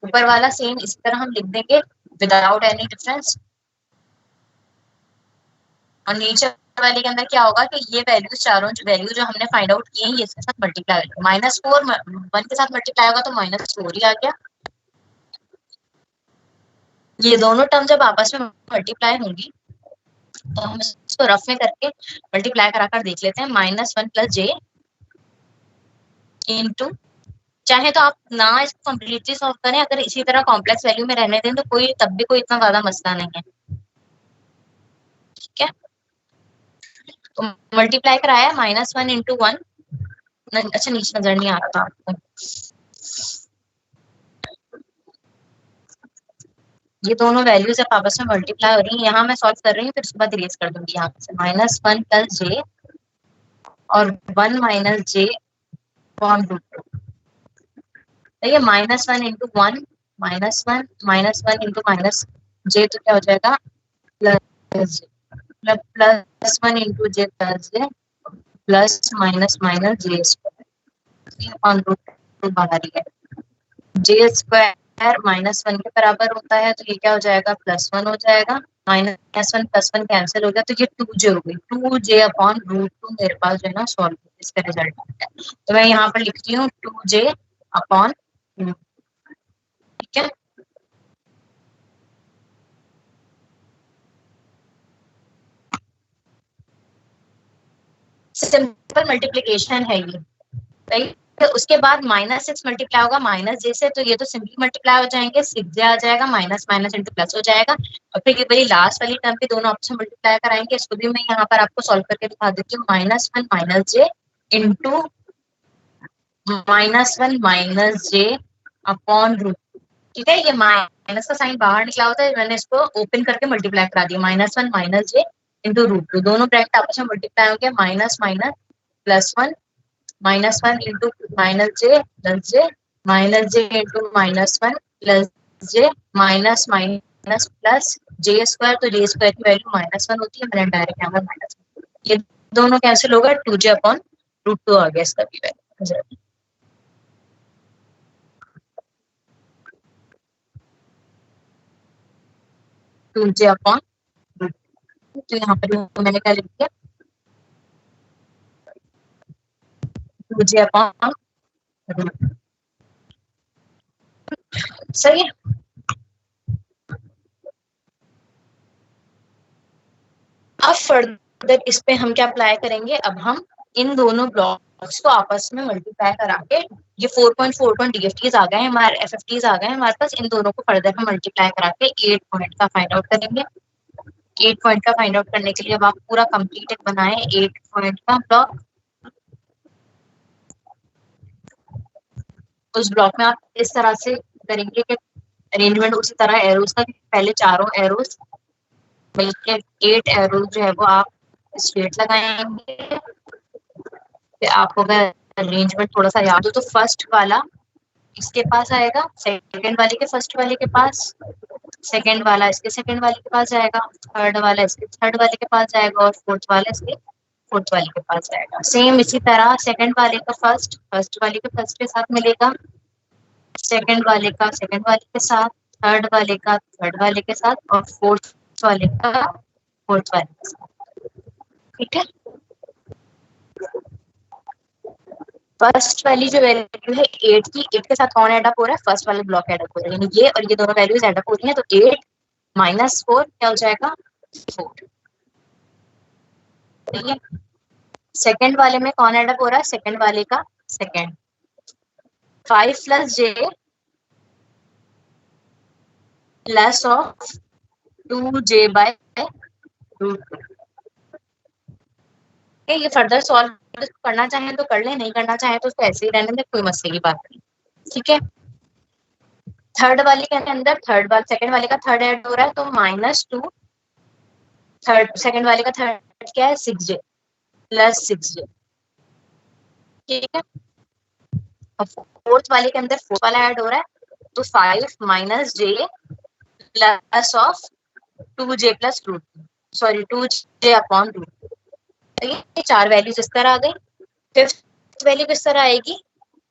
ऊपर वाला सेम इस तरह हम लिख देंगे विदाउट एनी डिफरेंस और नीचे वाले के अंदर क्या होगा कि ये वैल्यूज चारों वैल्यू जो हमने फाइंड आउट किए हैं ये इसके साथ मल्टीप्लाई होगा। -4 1 के साथ मल्टीप्लाई होगा तो -4 ही आ गया। ये दोनों टर्म जब आपस में मल्टीप्लाई होंगी तो हम इसको रफ में करके मल्टीप्लाई कराकर देख लेते हैं। -1 प्लस जे इंटू, चाहे तो आप ना इसको कम्प्लीटली सॉल्व करें, अगर इसी तरह कॉम्प्लेक्स वैल्यू में रहने दें तो कोई तब भी कोई इतना ज्यादा मसला नहीं है, ठीक है। तो मल्टीप्लाई कराया -1 इंटू 1, अच्छा नीचे नजर नहीं आ रहा था आपको, ये दोनों वैल्यूज अब आपस में मल्टीप्लाई हो रही है। यहाँ मैं सॉल्व कर रही हूँ फिर उसके बाद इरेज कर दूंगी यहाँ से। -1 प्लस जे और 1 माइनस जे अपॉन √2, ये -1 इंटू 1 -1 इंटू माइनस जे तो क्या हो जाएगा plus +1 into J plus J plus minus J square upon √2 बाहर ही है। जे स्क्वायर -1 के बराबर होता है तो ये क्या हो जाएगा +1 हो जाएगा, -1 +1 कैंसिल हो गया तो ये 2j हो गई, 2j अपॉन √2 मेरे पास जो है ना सॉल्व इसका रिजल्ट आ गया। तो मैं यहाँ पर लिखती हूँ 2j अपॉन, ठीक है। सिंपल मल्टीप्लिकेशन है ये, राइट। तो उसके बाद -6 मल्टीप्लाई होगा -j से, तो ये तो सिंपली मल्टीप्लाई हो जाएंगे, 6j आ जाएगा, माइनस इंटू प्लस हो जाएगा और फिर ये वही लास्ट वाली टर्म पे दोनों ऑप्शन मल्टीप्लाई कराएंगे। इसको भी मैं यहाँ पर आपको सॉल्व करके दिखा देती हूँ। -1 - j into -1 minus J upon root, ठीक है। ये माइनस का साइन बाहर निकला होता है, मैंने इसको ओपन करके मल्टीप्लाई करा दिया, -1 माइनस जे इंटू रूट 2, दोनों ब्रैकेट आपस में मल्टीप्लाई हो गया, minus minus +1, -1 into minus J plus J, minus J into -1 plus J, minus minus plus J square, तो जे स्क्वायर की वैल्यू -1 होती है, मैंने डायरेक्ट यहाँ पर -1, ये दोनों कैंसिल होगा, 2j अपॉन √2 आ गया इसका भी वैल्यू, 2j अपॉन, तो यहाँ पर मैंने क्या लिख दिया, 2j अपॉन, सही है। अब फर्दर इस पे हम क्या अप्लाई करेंगे, अब हम इन दोनों ब्लॉक्स को आपस में मल्टीप्लाई करा के, ये 4.4 DFTs आ गए हैं हमारे, FFTs आ गए हैं हमारे पास, इन दोनों को फर्दर हम मल्टीप्लाई करा के 8 पॉइंट का फाइंड आउट करेंगे। 8 पॉइंट का फाइंड आउट करने के लिए अब आप पूरा कंप्लीट एक बनाएं 8 पॉइंट का ब्लॉक। उस ब्लॉक में आप इस तरह से करेंगे कि अरेंजमेंट उसी तरह एरोज का, पहले चारों एरोज मिलकर 8 एरोज जो है वो आप स्ट्रेट लगाएंगे। फिर आपको अगर अरेंजमेंट थोड़ा सा याद हो तो फर्स्ट वाला इसके पास आएगा, सेकंड वाले के फर्स्ट वाले के पास, सेकंड वाला इसके सेकंड वाले के पास जाएगा, थर्ड वाला इसके थर्ड वाले के पास जाएगा, और फोर्थ वाला इसके फोर्थ वाले के पास जाएगा। सेम इसी तरह सेकंड वाले का फर्स्ट फर्स्ट वाले के फर्स्ट के साथ मिलेगा, सेकंड वाले का सेकंड वाले के साथ, थर्ड वाले का थर्ड वाले के साथ, और फोर्थ वाले का फोर्थ वाले के साथ, ठीक है। फर्स्ट वाली जो वैल्यू है 8 की, 8 के साथ कौन ऐड अप हो रहा है, फर्स्ट वाला ब्लॉक ऐड अप हो रहा है, यानी ये और ये दोनों वैल्यूज ऐड अप हो रही हैं, तो 8 - 4 क्या हो जाएगा, 4, ठीक है। सेकंड वाले में कौन ऐड अप हो रहा है, सेकंड वाले का second, 5 + j plus of 2j/√2, ये फर्दर सॉल्व करना चाहें तो कर ले, नहीं करना चाहें तो उसको ऐसे ही रहने दे, कोई मसले की बात नहीं, ठीक है। थर्ड वाले के अंदर थर्ड वाले सेकंड वाले का थर्ड ऐड हो रहा है, तो -2, थर्ड सेकंड वाले का थर्ड क्या है, 6j + 6j, ठीक है। अब फोर्थ वाले के अंदर फोर्थ वाला ऐड हो रहा है, तो 5 - j plus of 2j + √2, sorry 2j upon √2, ये 4 वैल्यूज इस तरह आ गई। फिफ्थ वैल्यू किस तरह आएगी,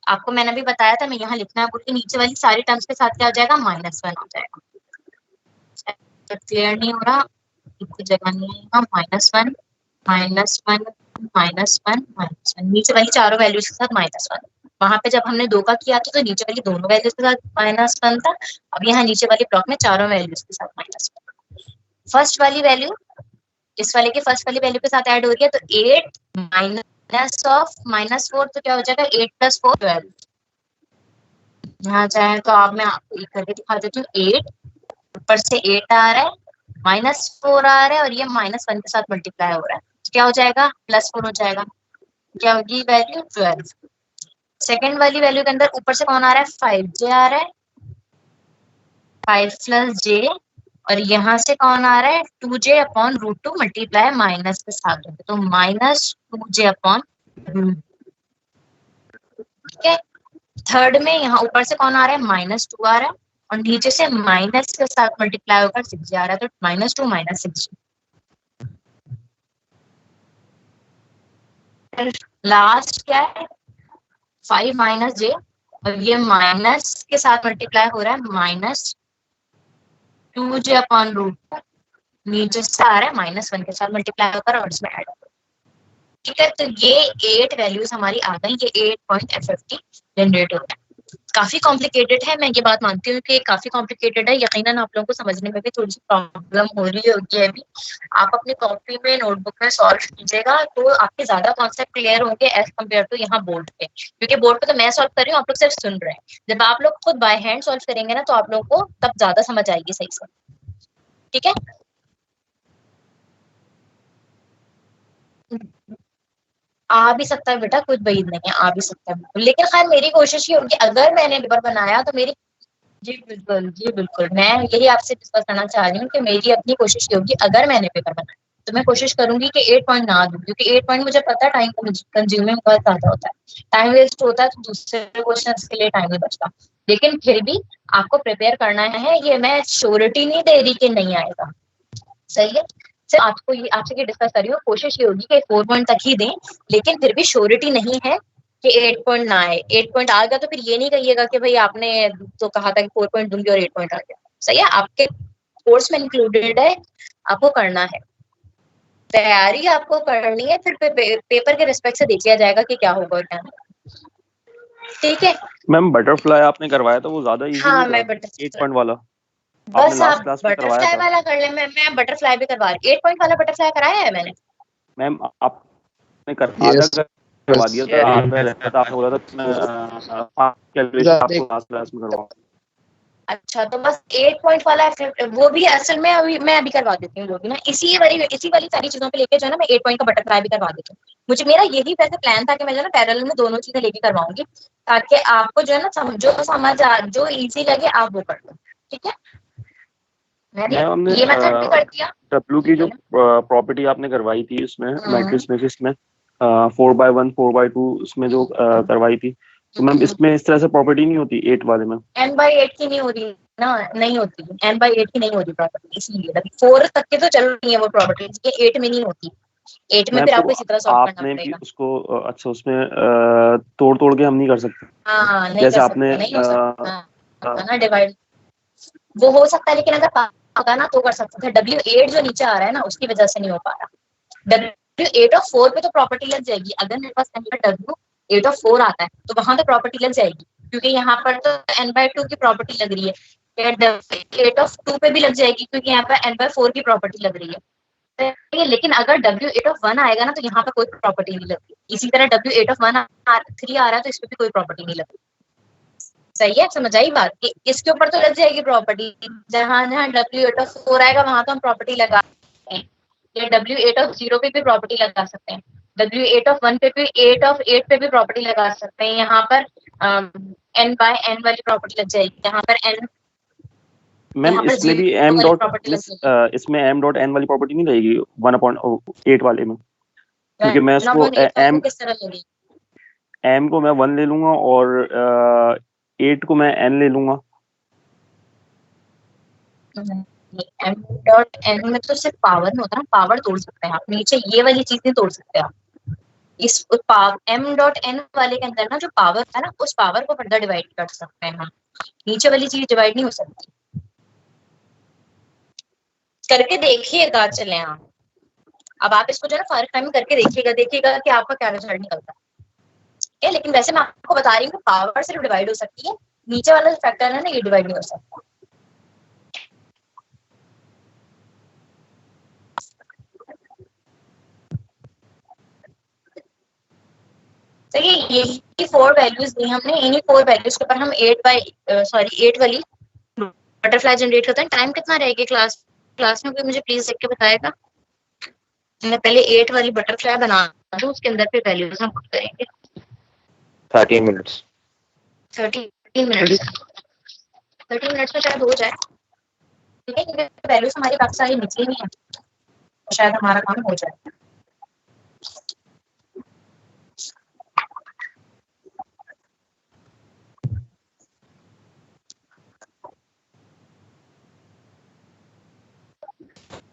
आपको मैंने भी बताया था, मैं यहाँ लिखना है बोल के, नीचे वाली सारी टर्म्स के साथ क्या हो जाएगा, -1 हो जाएगा। क्लियर नहीं हो रहा, इतनी जगह नहीं है, -1 -1 -1 नीचे वाली चारों वैल्यूज के साथ -1, वहां पे जब हमने 2 का किया था तो नीचे वाली दोनों वैल्यूज के साथ -1 था, अब यहाँ नीचे वाली ब्लॉक में चारों वैल्यूज के साथ -1। फर्स्ट वाली वैल्यू इस वाले के फर्स्ट वाली वैल्यू के साथ ऐड हो रही है, तो 8 माइनस ऑफ -4, तो क्या हो जाएगा, 8 + 4 12, यहाँ चाहे तो आप मैं आपको ये करके दिखा देती हूँ, 8 ऊपर से 8 आ रहा है, -4 आ रहा है, और ये -1 के साथ मल्टीप्लाई हो रहा है, तो क्या हो जाएगा, +4 हो जाएगा, क्या होगी वैल्यू 12। सेकंड वाली वैल्यू के अंदर ऊपर से कौन आ रहा है, 5j आ रहा है, 5 + j, और यहाँ से कौन आ रहा है, 2j अपॉन √2 मल्टीप्लाई माइनस के साथ, तो -2j अपॉन √2, ठीक है। थर्ड में यहाँ ऊपर से कौन आ रहा है, -2 आ रहा है, और नीचे से माइनस के साथ मल्टीप्लाई होकर 6j आ रहा है, तो -2 - 6j। लास्ट क्या है, 5 - j, और ये माइनस के साथ मल्टीप्लाई हो रहा है, -2j अपॉन √2, नीचे से आ रहा है -1 के साथ मल्टीप्लाई होकर और इसमें ऐड, ठीक है। तो ये 8 वैल्यूज हमारी आ गई, ये 8 पॉइंट FFT जनरेट हो रहा है। काफी कॉम्प्लिकेटेड है, मैं ये बात मानती हूँ कि काफी कॉम्प्लिकेटेड है, यकीनन आप लोगों को समझने में भी थोड़ी सी प्रॉब्लम हो रही होगी अभी। आप अपनी कॉपी में नोटबुक में सॉल्व कीजिएगा तो आपके ज्यादा कॉन्सेप्ट क्लियर होंगे एज कम्पेयर टू यहाँ बोर्ड पे, क्योंकि बोर्ड पे तो मैं सॉल्व कर रही हूँ, आप लोग सिर्फ सुन रहे हैं। जब आप लोग खुद बाय हैंड सॉल्व करेंगे ना तो आप लोगों को तब ज्यादा समझ आएगी सही से, ठीक है। आ भी सकता है बेटा, कुछ वैध नहीं है, आ भी सकता है बिल्कुल। लेकिन खैर मेरी कोशिश ये होगी, अगर मैंने पेपर बनाया तो मेरी, जी बिल्कुल, जी बिल्कुल, मैं यही आपसे डिस्कस करना चाह रही हूँ कि मेरी अपनी कोशिश ये होगी, अगर मैंने पेपर बनाया तो मैं कोशिश करूंगी कि 8 पॉइंट ना दूं, क्योंकि 8 पॉइंट मुझे पता है टाइम कंज्यूमिंग बहुत ज्यादा होता है, टाइम वेस्ट होता है, तो दूसरे क्वेश्चन के लिए टाइम नहीं बचता। लेकिन फिर भी आपको प्रिपेयर करना है, ये मैं श्योरिटी नहीं दे रही कि नहीं आएगा, सही है। सिर्फ आपको ये, आपसे ये डिस्कस कर रही हूँ, कोशिश ये होगी कि 4 पॉइंट तक ही दें, लेकिन फिर भी श्योरिटी नहीं है कि 8 पॉइंट ना आए। 8 पॉइंट आ गया तो फिर ये नहीं कहिएगा कि भाई आपने तो कहा था कि 4 पॉइंट दूंगी और 8 पॉइंट आ गया, सही है। आपके कोर्स में इंक्लूडेड है, आपको करना है, तैयारी आपको करनी है, फिर पेपर के रिस्पेक्ट से देख लिया जाएगा कि क्या होगा और क्या नहीं, ठीक है। मैम बटरफ्लाई आपने करवाया था वो ज्यादा इजी हाँ, नहीं मैं था? 8 बटरफ्लाई, पॉइंट वाला आपने बस लास्ट आप क्लास में करवाया बटरफ्लाई था। वाला कर ले, मैं बटरफ्लाई भी करवा रही, 8 पॉइंट वाला बटरफ्लाई कराया है मैंने। मैम आपने Yes, आधा करवा दिया था, yes, आधा रहता था, आपने बोला था मैं 5 कैलकुलेशन आपको लास्ट क्लास में करवाऊँ। अच्छा, तो बस 8 पॉइंट वाला वो भी असल में मैं अभी करवा देती हूँ, वो भी ना इसी वाली सारी चीजों पे लेके जो है ना, मैं 8 पॉइंट का बटरफ्लाई भी करवा देती हूँ। मुझे मेरा यही वैसे प्लान था कि मैं जो है ना पैरेलल में दोनों चीजें लेके करवाऊंगी, ताकि आपको जो है ना जो इजी लगे आप वो कर लो, ठीक है। मैंने मैम हमने ये मेथड भी कर दिया। डब्ल्यू की जो प्रॉपर्टी आपने करवाई थी उसमें हम्म, मैट्रिक्स मैट्रिक्स में 4/1 4/2 उसमें जो करवाई थी, तो मैम इसमें इस तरह से प्रॉपर्टी नहीं होती 8 वाले में? n/8 की नहीं हो रही ना, नहीं होती, n/8 की नहीं होती प्रॉपर्टी, इसलिए 4 तक के तो चल रही है वो प्रॉपर्टी, ये 8 में नहीं होती। 8 में मैम फिर तो आपको इसी तरह सॉल्व करना आपने भी पड़ेगा। उसको अच्छा उसमें तोड़ तोड़ के हम नहीं कर सकते हाँ, नहीं जैसे कर आपने सकते, नहीं हो सकता, हाँ ना, डिवाइड वो हो सकता है, लेकिन अगर होगा ना तो कर सकते थे। W8 जो नीचे आ रहा है ना, उसकी वजह से नहीं हो पा रहा। W8 और 4 पे तो प्रॉपर्टी लग जाएगी, अगर मेरे पास W8 और 4 आता है तो वहां तो प्रॉपर्टी लग जाएगी, क्योंकि यहाँ पर तो n/2 की प्रॉपर्टी लग रही है, W8 ऑफ 2 पे भी लग जाएगी, क्योंकि यहाँ पर n/4 की प्रॉपर्टी लग रही है। लेकिन अगर W8 ऑफ 1 आएगा ना, तो यहाँ पर कोई प्रॉपर्टी नहीं लगती। इसी तरह W8 ऑफ 3 आ रहा है तो इसमें भी कोई प्रॉपर्टी नहीं लगती, सही है, समझ आई बात कि इसके ऊपर तो लग जाएगी प्रॉपर्टी। जहां जहां W8 ऑफ 4 आएगा वहां तो हम प्रॉपर्टी लगा सकते हैं, या W8 ऑफ 0 पे भी प्रॉपर्टी लगा सकते हैं, W8 ऑफ 1 पे भी, 8 ऑफ 8 पे भी प्रॉपर्टी लगा सकते हैं। यहाँ पर n/n वाली प्रॉपर्टी लग जाएगी, यहाँ पर n, मैम यहाँ पर इसमें भी 0 m वाली डॉट प्रॉपर्टी लग जाएगी। इसमें m डॉट n वाली प्रॉपर्टी नहीं रहेगी 1/8 वाले में? क्योंकि मैं उसको 1/8 m किस तरह लगेगी? m को मैं 1 ले लूंगा और 8 को मैं n ले लूंगा। m.n में तो सिर्फ पावर में होता है ना, पावर तोड़ सकते हैं आप, नीचे ये वाली चीज नहीं तोड़ सकते आप। इस m.n वाले के अंदर ना जो पावर है ना, उस पावर को फर्दर डिवाइड कर सकते हैं हम, नीचे वाली चीज डिवाइड नहीं हो सकती। करके देखिएगा, चले आप, अब आप इसको जो है ना फर्क टाइम करके देखिएगा कि आपका क्या रिजल्ट निकलता है। लेकिन वैसे मैं आपको बता रही हूँ, पावर सिर्फ डिवाइड हो सकती है, नीचे वाला जो फैक्टर है ना, ये डिवाइड नहीं हो सकता। तो ये 4 वैल्यूज दी हमने, इन्हीं 4 वैल्यूज के ऊपर हम 8 वाली बटरफ्लाई जनरेट करते हैं। टाइम कितना रहेगा क्लास में, कोई मुझे प्लीज देख के बताएगा। मैं पहले 8 वाली बटरफ्लाई बना दूं, उसके अंदर पे वैल्यूज हम पुट करेंगे। 30 मिनट्स 30 मिनट्स 30 मिनट्स में शायद हो जाए, ठीक है, क्योंकि वैल्यूज हमारी काफी सारी निकली हुई है, तो शायद हमारा काम हो जाए।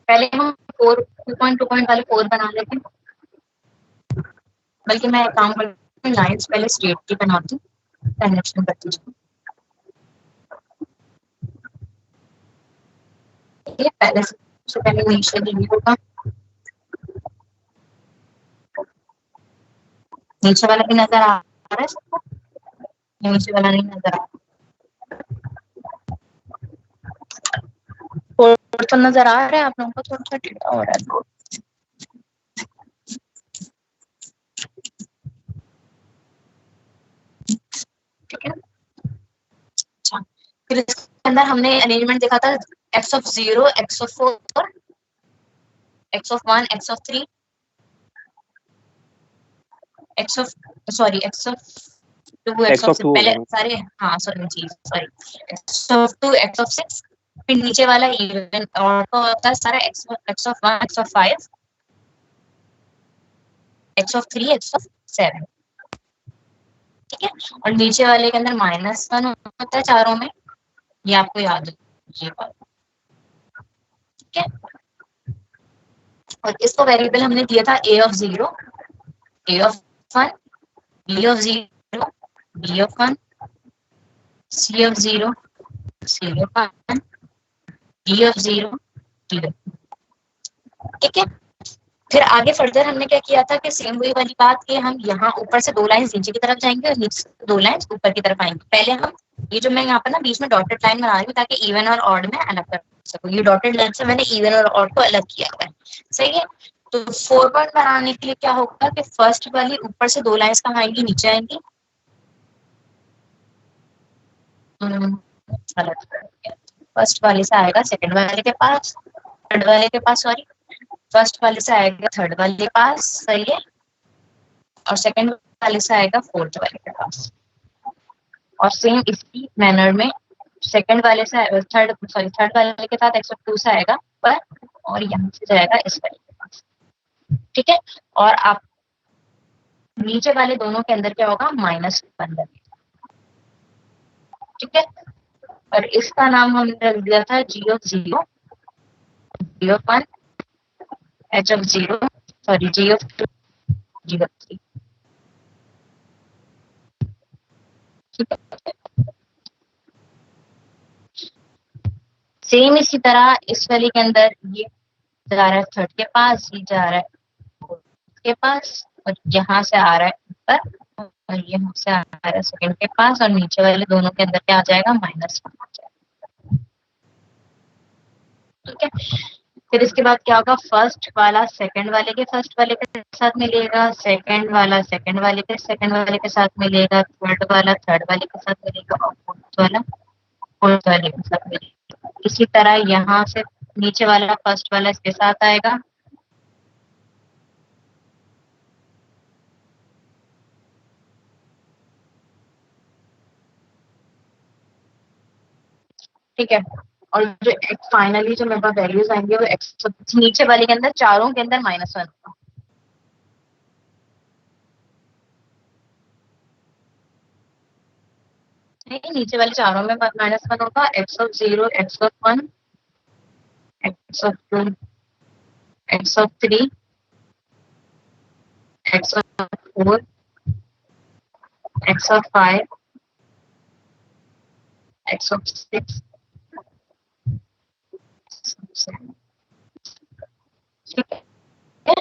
पहले हम 2.2 वाले 4 बना लेते हैं, बल्कि मैं एक काम करती हूँ, लाइन्स पहले स्ट्रेट की बनाती हूँ, कनेक्शन करती हूँ। पहले सबसे पहले नीचे रिव्यू होगा, नीचे वाला भी नजर आ रहा है सबको, नीचे वाला नहीं नजर आ रहा, तो नजर आ रहा है आप लोगों को, थोड़ा सा टेढ़ा हो रहा है, ठीक है। अच्छा, फिर इसके अंदर हमने अरेंजमेंट देखा था, x of 0, x of 4, x of 1, x of 3, X of sorry X of two X of two पहले होगा। सारे हाँ sorry X of two X of six, फिर नीचे वाला इवन और तो होता है सारा X of one X of five X of three X of seven, ठीक है। और नीचे वाले के अंदर माइनस वन होता है चारों में, ये आपको याद है ये बात, ठीक है। और इसको वेरिएबल हमने दिया था A of zero, A of one, B of zero, B of one, C of zero, C of one, D of zero, D of, ठीक है। फिर आगे फर्दर हमने क्या किया था कि सेम वही वाली बात कि हम यहाँ ऊपर से दो लाइंस नीचे की तरफ जाएंगे और नीचे से दो लाइंस ऊपर की तरफ आएंगे। पहले हम ये जो मैं यहाँ पर ना बीच में डॉटेड लाइन बना रही हूँ ताकि इवन और ऑड में अलग कर सकूँ, ये डॉटेड लाइन से मैंने इवन और ऑड को अलग किया हुआ है, सही है। तो 4 पॉइंट बनाने के लिए क्या होगा कि फर्स्ट वाली ऊपर से दो लाइंस कहाँ आएंगी, नीचे आएंगी, फर्स्ट वाले से आएगा सेकंड वाले के पास, थर्ड वाले के पास सॉरी, फर्स्ट वाले से आएगा थर्ड वाले के पास, सही है, और सेकंड वाले से आएगा फोर्थ वाले के पास। और सेम इसी मैनर में सेकंड वाले से थर्ड वाले के साथ एक्स ऑफ टू से आएगा पर, और यहाँ से जाएगा इस वाले के पास, ठीक है। और आप नीचे वाले दोनों के अंदर क्या होगा, माइनस वन लगेगा, ठीक है। और इसका नाम हमने रख दिया था G of zero, G of one, H of zero, sorry G of two, G of three, ठीक है। सेम इसी तरह इस वाले के अंदर ये जा रहा है थर्ड के पास, ये जा रहा है फोर्थ के पास, और यहाँ से आ रहा है ऊपर, और यहाँ से आ रहा है सेकंड के पास, और नीचे वाले दोनों के अंदर क्या आ जाएगा, माइनस वन आ जाएगा, ठीक है। फिर इसके बाद क्या होगा, फर्स्ट वाला सेकंड वाले के फर्स्ट वाले के साथ मिलेगा, सेकंड वाला सेकंड वाले के सेकंड वाले के साथ मिलेगा, थर्ड वाला थर्ड वाले के साथ मिलेगा, और फोर्थ वाला फोर्थ वाले के साथ मिलेगा। इसी तरह यहाँ से नीचे वाला फर्स्ट वाला इसके साथ आएगा, ठीक है। और जो फाइनली जो मेरे पास वैल्यूज आएंगे वो एक्स नीचे वाले के अंदर चारों के अंदर माइनस वन होगा, नीचे वाले चारों में माइनस वन होगा, X of zero, X of one, X of two, X of three, X of four, X of five, X of six, ठीक है।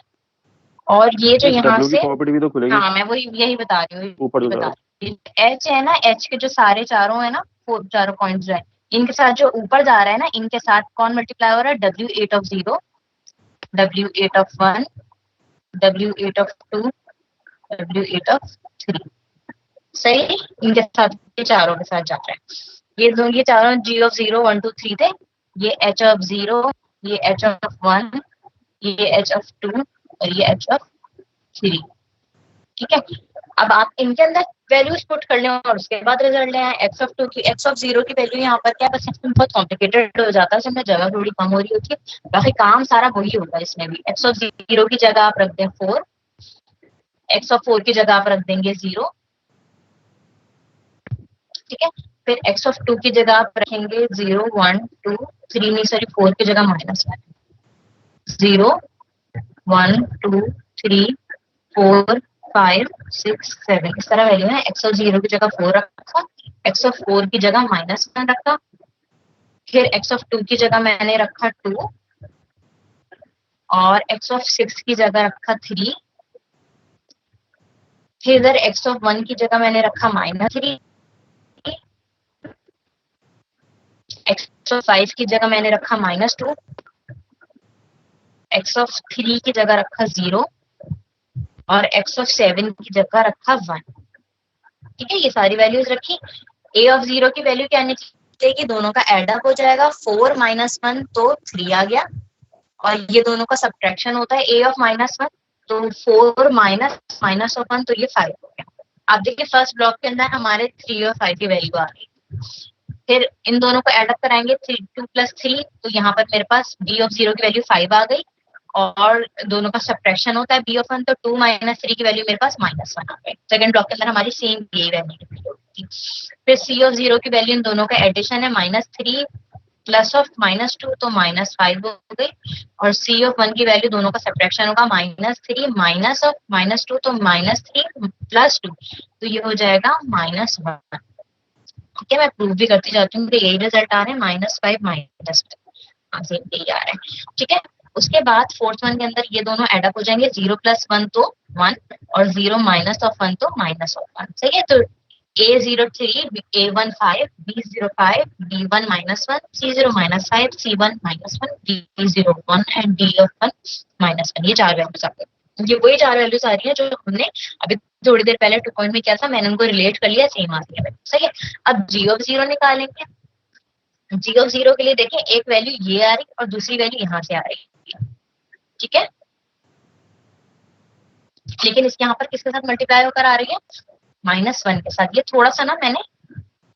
और ये जो यहाँ W की से प्रॉपर्टी भी तो खुलेगी, हाँ मैं वही यही बता रही हूँ, ऊपर बता रही हूँ, एच है ना, एच के जो सारे चारों है ना, चारों पॉइंट्स जो है इनके साथ जो ऊपर जा रहा है ना, इनके साथ कौन मल्टीप्लाई हो रहा है, W8 of zero, W8 of one, W8 of two, W8 of three, सही। इनके साथ ये चारों के साथ जा रहा है, ये चारों G of zero one two three थे, ये H ऑफ जीरो, ये H ऑफ वन, ये H ऑफ टू, और ये H ऑफ थ्री, ठीक है। अब आप इनके अंदर वैल्यूज पुट कर लें और उसके बाद रिजल्ट ले आए। एक्स ऑफ टू की एक्स ऑफ जीरो की वैल्यू यहाँ पर क्या है, बस इसमें बहुत कॉम्प्लिकेटेड हो जाता है, इसमें जगह थोड़ी कम हो रही होती है, बाकी काम सारा वही होगा इसमें भी। एक्स ऑफ जीरो की जगह आप रख दें 4, एक्स ऑफ 4 की जगह आप रख देंगे 0, ठीक है। फिर एक्स ऑफ 2 की जगह आप रखेंगे 0 1 2 3 नहीं सॉरी 4 की जगह -1, 0 1 2 3 4 5 6 7 इस तरह वैल्यू है। एक्स ऑफ 0 की जगह 4 रखा, एक्स ऑफ 4 की जगह -1 रखा, फिर एक्स ऑफ 2 की जगह मैंने रखा 2, और एक्स ऑफ 6 की जगह रखा 3, फिर इधर एक्स ऑफ 1 की जगह मैंने रखा -3, एक्स ऑफ 5 की जगह मैंने रखा -2, एक्स ऑफ 3 की जगह रखा 0, और एक्स ऑफ 7 की जगह रखा 1, ठीक है। ये सारी वैल्यूज रखी। ए ऑफ 0 की वैल्यू क्या निकलेगी कि दोनों का एडअप हो जाएगा, 4 -1 तो 3 आ गया, और ये दोनों का सब्ट्रैक्शन होता है ए ऑफ -1, तो 4 माइनस माइनस ऑफ 1 तो ये 5 हो गया। अब देखिए फर्स्ट ब्लॉक के अंदर हमारे 3 और 5 की वैल्यू आ गई। फिर इन दोनों को एड अप कराएंगे 2 + 3, तो यहाँ पर मेरे पास b ऑफ 0 की वैल्यू 5 आ गई और दोनों का सब्ट्रैक्शन होता है b ऑफ 1, तो 2 - 3 की वैल्यू मेरे पास -1 आ गई। सेकंड ब्लॉक के अंदर हमारी सेम यही वैल्यू होगी। फिर c ऑफ 0 की वैल्यू इन दोनों का एडिशन है -3 प्लस ऑफ -2 तो -5 हो गई और c ऑफ 1 की वैल्यू दोनों का सब्ट्रैक्शन होगा -3 माइनस ऑफ -2 तो -3 प्लस 2 तो ये हो जाएगा -1। ठीक है, मैं प्रूव भी करती जाती हूँ कि यही रिजल्ट आ रहे हैं -5 -5 यही आ रहा है। ठीक है, उसके बाद फोर्थ वन के अंदर ये दोनों एड अप हो जाएंगे 0 + 1 तो 1 और 0 माइनस ऑफ 1 तो -1। सही है, तो A03 A15 B05 B1 -1 C0 -5 C1 -1 D01 and D1 -1 ये 4 वैल्यूज आ गए। ये वही 4 वैल्यूज आ रही है जो हमने अभी थोड़ी देर पहले 2 पॉइंट में किया था, मैंने उनको रिलेट कर लिया, सेम आ रही है। सही है, अब g ऑफ 0 निकालेंगे। g ऑफ 0 के लिए देखें एक वैल्यू ये आ रही और दूसरी वैल्यू यहाँ से आ रही है। ठीक है, लेकिन इसके यहाँ पर किसके साथ मल्टीप्लाई होकर आ रही है? -1 के साथ। ये थोड़ा सा ना मैंने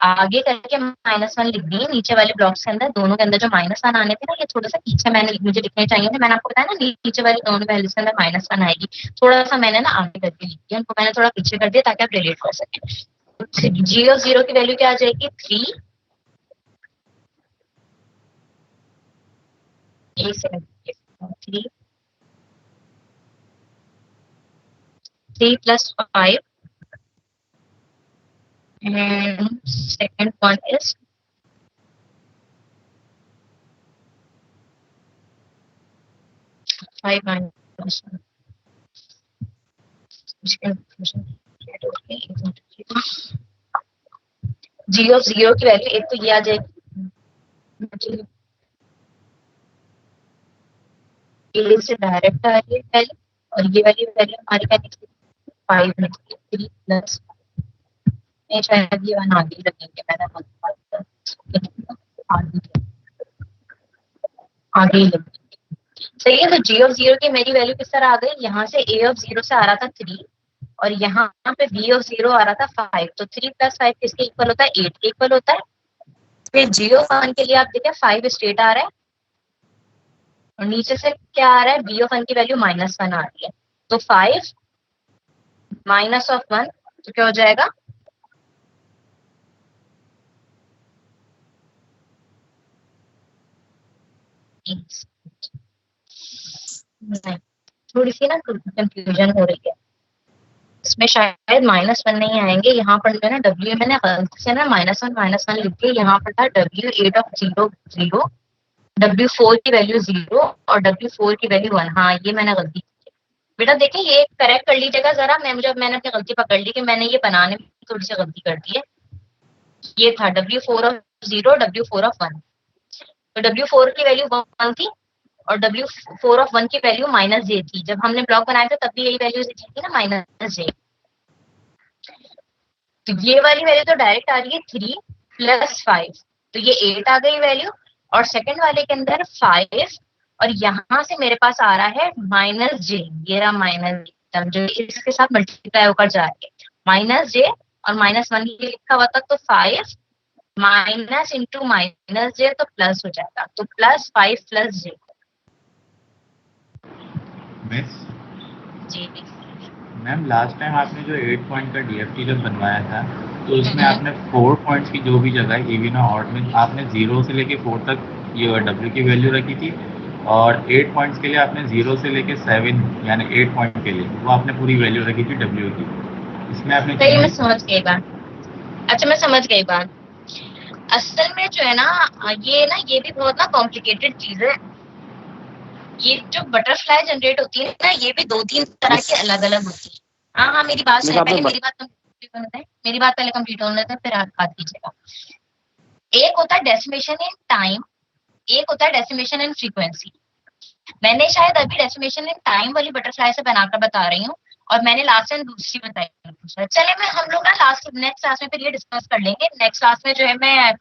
आगे करके -1 लिख दी, नीचे वाले ब्लॉक्स के अंदर दोनों के अंदर जो -1 आने थे ना, ये थोड़ा सा पीछे मैंने मुझे लिखने चाहिए थे। मैंने आपको बताया ना नीचे वाली दोनों वैल्यूज के अंदर -1 आएगी, थोड़ा सा मैंने ना आगे करके लिख दिया, उनको मैंने थोड़ा पीछे कर दिया ताकि आप रिलेट कर सकें। g ऑफ 0 की वैल्यू क्या आ जाएगी? 3 + 5 and second one is 5 - 1। g of 0 की वैल्यू एक तो ये आ जाएगी, ये से डायरेक्ट आ रही है वैल्यू, और ये वाली वैल्यू हमारी क्या निकली? 5 निकली। 3 प्लस शायद ये 1 आगे लगेंगे, मैंने आगे ही लगेंगे। सही है, तो g ऑफ 0 की मेरी वैल्यू किस तरह आ गई? यहाँ से a ऑफ 0 से आ रहा था 3 और यहाँ पे b ऑफ 0 आ रहा था 5, तो 3 + 5 किसके इक्वल होता है? 8 के इक्वल होता है। फिर g ऑफ 1 के लिए आप देखें 5 स्ट्रेट आ रहा है और नीचे से क्या आ रहा है? b ऑफ 1 की वैल्यू -1 आ रही है, तो 5 माइनस ऑफ 1 तो क्या हो जाएगा? नहीं, थोड़ी सी ना कंफ्यूजन हो रही है, इसमें शायद -1 नहीं आएंगे। यहाँ पर जो है ना W मैंने गलती से ना -1 लिख के, यहाँ पर था W8 ऑफ 0 0, W4 की वैल्यू 0 और W4 की वैल्यू 1। हाँ, ये मैंने गलती की बेटा। देखिए ये करेक्ट कर लीजिएगा जरा, मैंने अपनी गलती पकड़ ली कि मैंने ये बनाने में थोड़ी सी गलती कर दी है। ये था W4 ऑफ 0 W4 ऑफ 1, तो W4 की वैल्यू 1 थी और W4 ऑफ 1 की वैल्यू -j थी। जब हमने ब्लॉक बनाया था तब भी यही वैल्यू थी ना, -j। तो ये वाली वैल्यू तो डायरेक्ट आ रही है 3 + 5, तो ये 8 आ गई वैल्यू, और सेकंड वाले के अंदर 5 और यहाँ से मेरे पास आ रहा है -j, ये रहा माइनस जो इसके साथ मल्टीप्लाई होकर जा रही है, -j और -1 ये लिखा हुआ था, तो 5 माइनस इंटू -j तो प्लस हो जाएगा, तो +5 + j। मिस जी मैम, लास्ट टाइम आपने जो 8 पॉइंट का DFT जब बनवाया था तो उसमें आपने 4 पॉइंट्स की जो भी जगह इवन और ऑड में आपने 0 से लेके 4 तक ये W की वैल्यू रखी थी, और 8 पॉइंट्स के लिए आपने 0 से लेके 7 यानी 8 पॉइंट के लिए वो आपने पूरी वैल्यू रखी थी W की। इसमें आपने सही, मैं समझ गई बात। अच्छा, मैं समझ गई बात। असल में जो है ना ये भी बहुत ना कॉम्प्लिकेटेड चीज है। ये जो बटरफ्लाई जनरेट होती है ना, ये भी 2-3 तरह की अलग अलग होती है। हाँ, मेरी बात है, पहले मेरी बात कंप्लीट होने दें, फिर आप बात कीजिएगा। एक होता है डेसिमेशन इन टाइम, एक होता है डेसिमेशन इन फ्रीक्वेंसी। मैंने शायद अभी डेसिमेशन इन टाइम वाली बटरफ्लाई से बनाकर बता रही हूँ और मैंने लास्ट टाइम दूसरी बताई। चले हम लोग ना नेक्स्ट क्लास में फिर ये डिस्कस कर लेंगे। नेक्स्ट क्लास में जो है मैं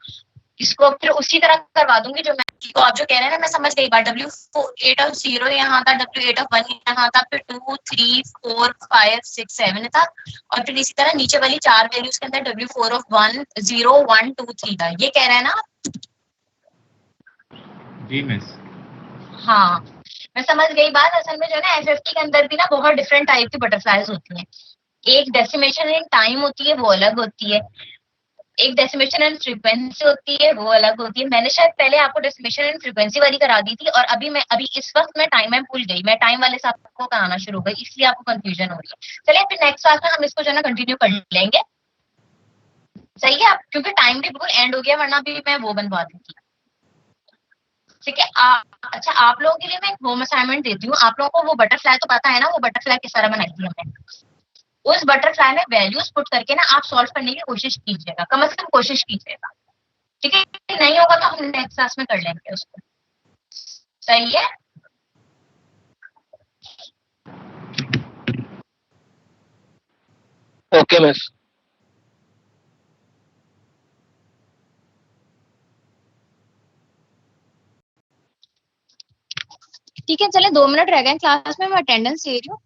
इसको फिर उसी तरह करवा दूंगी जो मैं तो आप जो कह रहे हैं ना मैं समझ गई बात। W8 ऑफ 0 यहाँ था, W8 ऑफ 1 यहाँ था, फिर 2 3 4 5 6 7 था, और फिर इसी तरह नीचे वाली 4 वैल्यूज के अंदर W4 ऑफ 1 0 1 2 3 था। ये कह रहे हैं ना आप? जी मिस। हाँ मैं समझ गई बात। असल में जो है ना एफएफटी के अंदर भी ना बहुत डिफरेंट टाइप की बटरफ्लाईज होती हैं। एक डेसिमेशन इन टाइम होती है, वो अलग होती है। एक डेसिमेशन एंड फ्रीक्वेंसी होती है, वो अलग होती है। मैंने शायद पहले आपको डेसिमेशन एंड फ्रीक्वेंसी वाली करा दी थी, और अभी इस वक्त मैं टाइम में भूल गई, मैं टाइम वाले से आपको कराना शुरू हो गई, इसलिए आपको कंफ्यूजन हो रही है। चलिए फिर नेक्स्ट क्लास में हम इसको जो है ना कंटिन्यू कर लेंगे, सही है? क्योंकि टाइम भी बिल्कुल एंड हो गया, वरना भी मैं वो बनवा देती। ठीक है। अच्छा आप लोगों के लिए मैं एक होम असाइनमेंट देती हूँ। आप लोगों को वो बटरफ्लाई तो पता है ना, वो बटरफ्लाई किस तरह बनाई थी हमने? उस बटरफ्लाई में वैल्यूज पुट करके ना आप सॉल्व करने की कोशिश कीजिएगा, कम से कम कोशिश कीजिएगा। ठीक है, नहीं होगा तो हम नेक्स्ट क्लास में कर लेंगे उसको, सही है? Okay miss. ठीक है, चले 2 मिनट रह गए क्लास में, मैं अटेंडेंस ले रही हूँ।